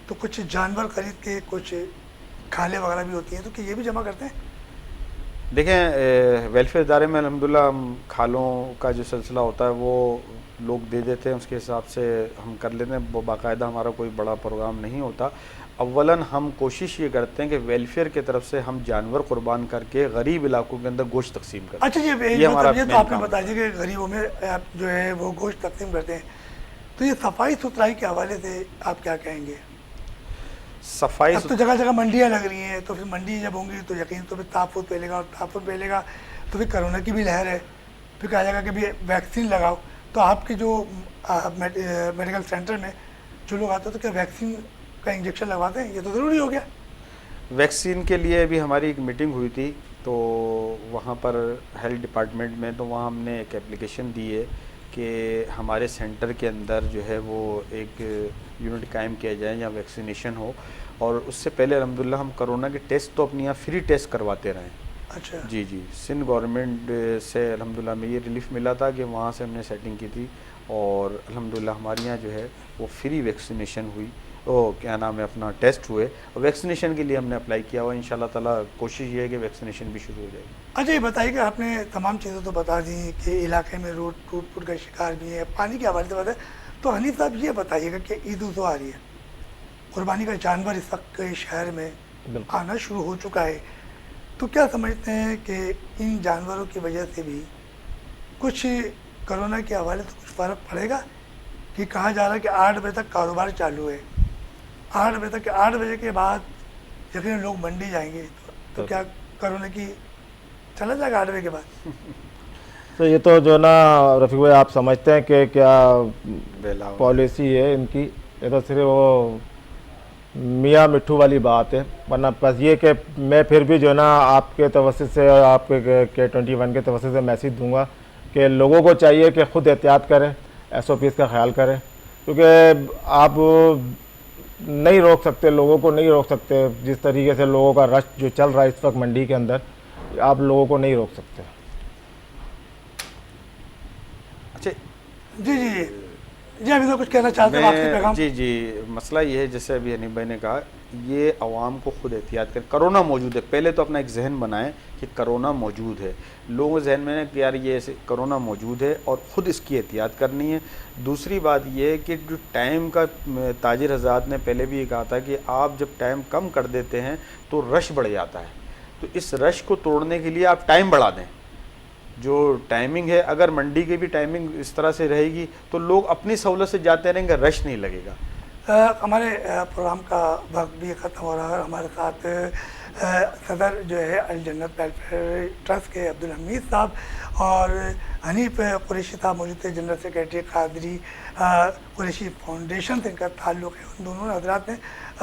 तो कुछ जानवर खरीद के कुछ खाले वगैरह भी होती हैं, तो क्या ये भी जमा करते हैं? देखें, वेलफेयर इदारे में अल्हम्दुलिल्लाह खालों का जो सिलसिला होता है वो लोग दे देते हैं, उसके हिसाब से हम कर लेते हैं। वो बाकायदा हमारा कोई बड़ा प्रोग्राम नहीं होता। अव्वलन हम कोशिश ये करते हैं कि वेलफेयर की तरफ से हम जानवर कुर्बान करके गरीब इलाकों के अंदर गोश्त तकसीम करते हैं। अच्छा, ये हमारा मतलब ये तो आपने बता दिया कि गरीबों में आप जो है वो गोश्त तकसीम करते हैं, तो ये सफाई सुथराई के हवाले से आप क्या कहेंगे? सफाई अब तो जगह जगह मंडियाँ लग रही हैं, तो फिर मंडी जब होंगी तो यकीन तो फिर तहफ़्फ़ुज़ फैलेगा, और तहफ़्फ़ुज़ फैलेगा तो फिर कोरोना की भी लहर है, फिर कहा जाएगा कि भी वैक्सीन लगाओ। तो आपके जो मेडिकल सेंटर में जो लोग आते हैं तो क्या वैक्सीन का इंजेक्शन लगवाते हैं? ये तो ज़रूरी हो गया। वैक्सीन के लिए भी हमारी एक मीटिंग हुई थी, तो वहाँ पर हेल्थ डिपार्टमेंट में, तो वहाँ हमने एक एप्लीकेशन दी है कि हमारे सेंटर के अंदर जो है वो एक यूनिट कायम किया जाए जहाँ वैक्सीनेशन हो। और उससे पहले अल्हम्दुलिल्लाह हम कोरोना के टेस्ट तो अपने यहाँ फ्री टेस्ट करवाते रहें। अच्छा जी जी, सिंध गवर्नमेंट से अल्हम्दुलिल्लाह में ये रिलीफ मिला था कि वहाँ से हमने सेटिंग की थी, और अल्हम्दुलिल्लाह हमारे यहाँ जो है वो फ्री वैक्सीनेशन हुई, वो क्या नाम है अपना टेस्ट हुए, और वैक्सीनेशन के लिए हमने अप्लाई किया हुआ। इंशाल्लाह ताला कोशिश ये है कि वैक्सीनेशन भी शुरू हो जाएगी। अच्छा, ये बताइए कि आपने तमाम चीज़ें तो बता दी कि इलाके में रोड टूट फूट का शिकार भी है, पानी के हवाले से बताए, तो हनीफ साहब ये बताइएगा कि ईद उज़ आ रही है, कुर्बानी का जानवर इस वक्त शहर में आना शुरू हो चुका है, तो क्या समझते हैं कि इन जानवरों की वजह से भी कुछ कोरोना के हवाले से कुछ फ़र्क पड़ेगा? कि कहा जा रहा है कि 8 बजे तक कारोबार चालू है, 8 बजे तक, 8 बजे के बाद यकीन लोग मंडी जाएंगे, तो क्या कोरोना की चला जाएगा 8 बजे के बाद? तो ये तो जो ना रफ़ीक भाई आप समझते हैं कि क्या पॉलिसी है इनकी, ये तो सिर्फ वो मियाँ मिट्ठू वाली बात है। वरना बस ये कि मैं फिर भी जो ना आपके तवज्जुह से, आपके K21 के तवज्जुह से मैसेज दूंगा कि लोगों को चाहिए कि ख़ुद एहतियात करें, SOPs का ख्याल करें, क्योंकि आप नहीं रोक सकते, लोगों को नहीं रोक सकते। जिस तरीके से लोगों का रश जो चल रहा है इस वक्त मंडी के अंदर, आप लोगों को नहीं रोक सकते। अच्छा जी जी जी जी, अभी तो कुछ कहना चाहते हैं आपसे पैगाम? जी जी, मसला ये है जैसे अभी हनीफ भाई ने कहा, ये अवाम को खुद एहतियात करें। करोना मौजूद है, पहले तो अपना एक जहन बनाएं कि करोना मौजूद है, लोगों के जहन में कि यार ये ऐसे करोना मौजूद है और ख़ुद इसकी एहतियात करनी है। दूसरी बात ये है कि जो टाइम का, ताजिर हज़रात ने पहले भी ये कहा था कि आप जब टाइम कम कर देते हैं तो रश बढ़ जाता है, तो इस रश को तोड़ने के लिए आप टाइम बढ़ा दें। जो टाइमिंग है, अगर मंडी की भी टाइमिंग इस तरह से रहेगी तो लोग अपनी सहूलत से जाते रहेंगे, रश नहीं लगेगा। हमारे प्रोग्राम का वक्त भी ख़त्म हो रहा है। हमारे साथ सदर जो है अल जन्नत वेलफेयर ट्रस्ट के अब्दुल हमीद साहब और हनीफ कुरैशी साहब मौजूद थे, general secretary Qadri Qureshi foundation से इनका ताल्लुक़ है। उन दोनों हजरात ने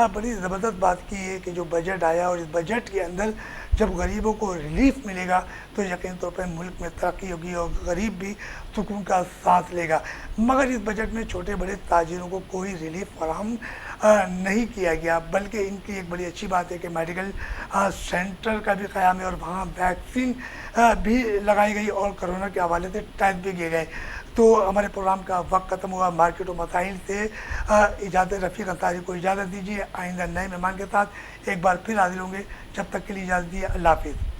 बड़ी ज़बरदस्त बात की है कि जो बजट आया और इस बजट के अंदर जब गरीबों को रिलीफ मिलेगा तो यकीन तौर पर मुल्क में तरक्की होगी और गरीब भी सुकून का सांस लेगा। मगर इस बजट में छोटे बड़े ताजिरों को कोई रिलीफ फराहम नहीं किया गया, बल्कि इनकी एक बड़ी अच्छी बात है कि मेडिकल सेंटर का भी क़याम है और वहाँ वैक्सीन भी लगाई गई और कोरोना के हवाले से टेस्ट भी किए गए। तो हमारे प्रोग्राम का वक्त ख़त्म हुआ। मार्केट और मसाइल से इजाज़त रफ़ीक अंसारी को इजाज़त दीजिए। आइंदा नए मेहमान के साथ एक बार फिर हाजिर होंगे। जब तक के लिए इजाज़त दिए, अल्लाह हाफिज़।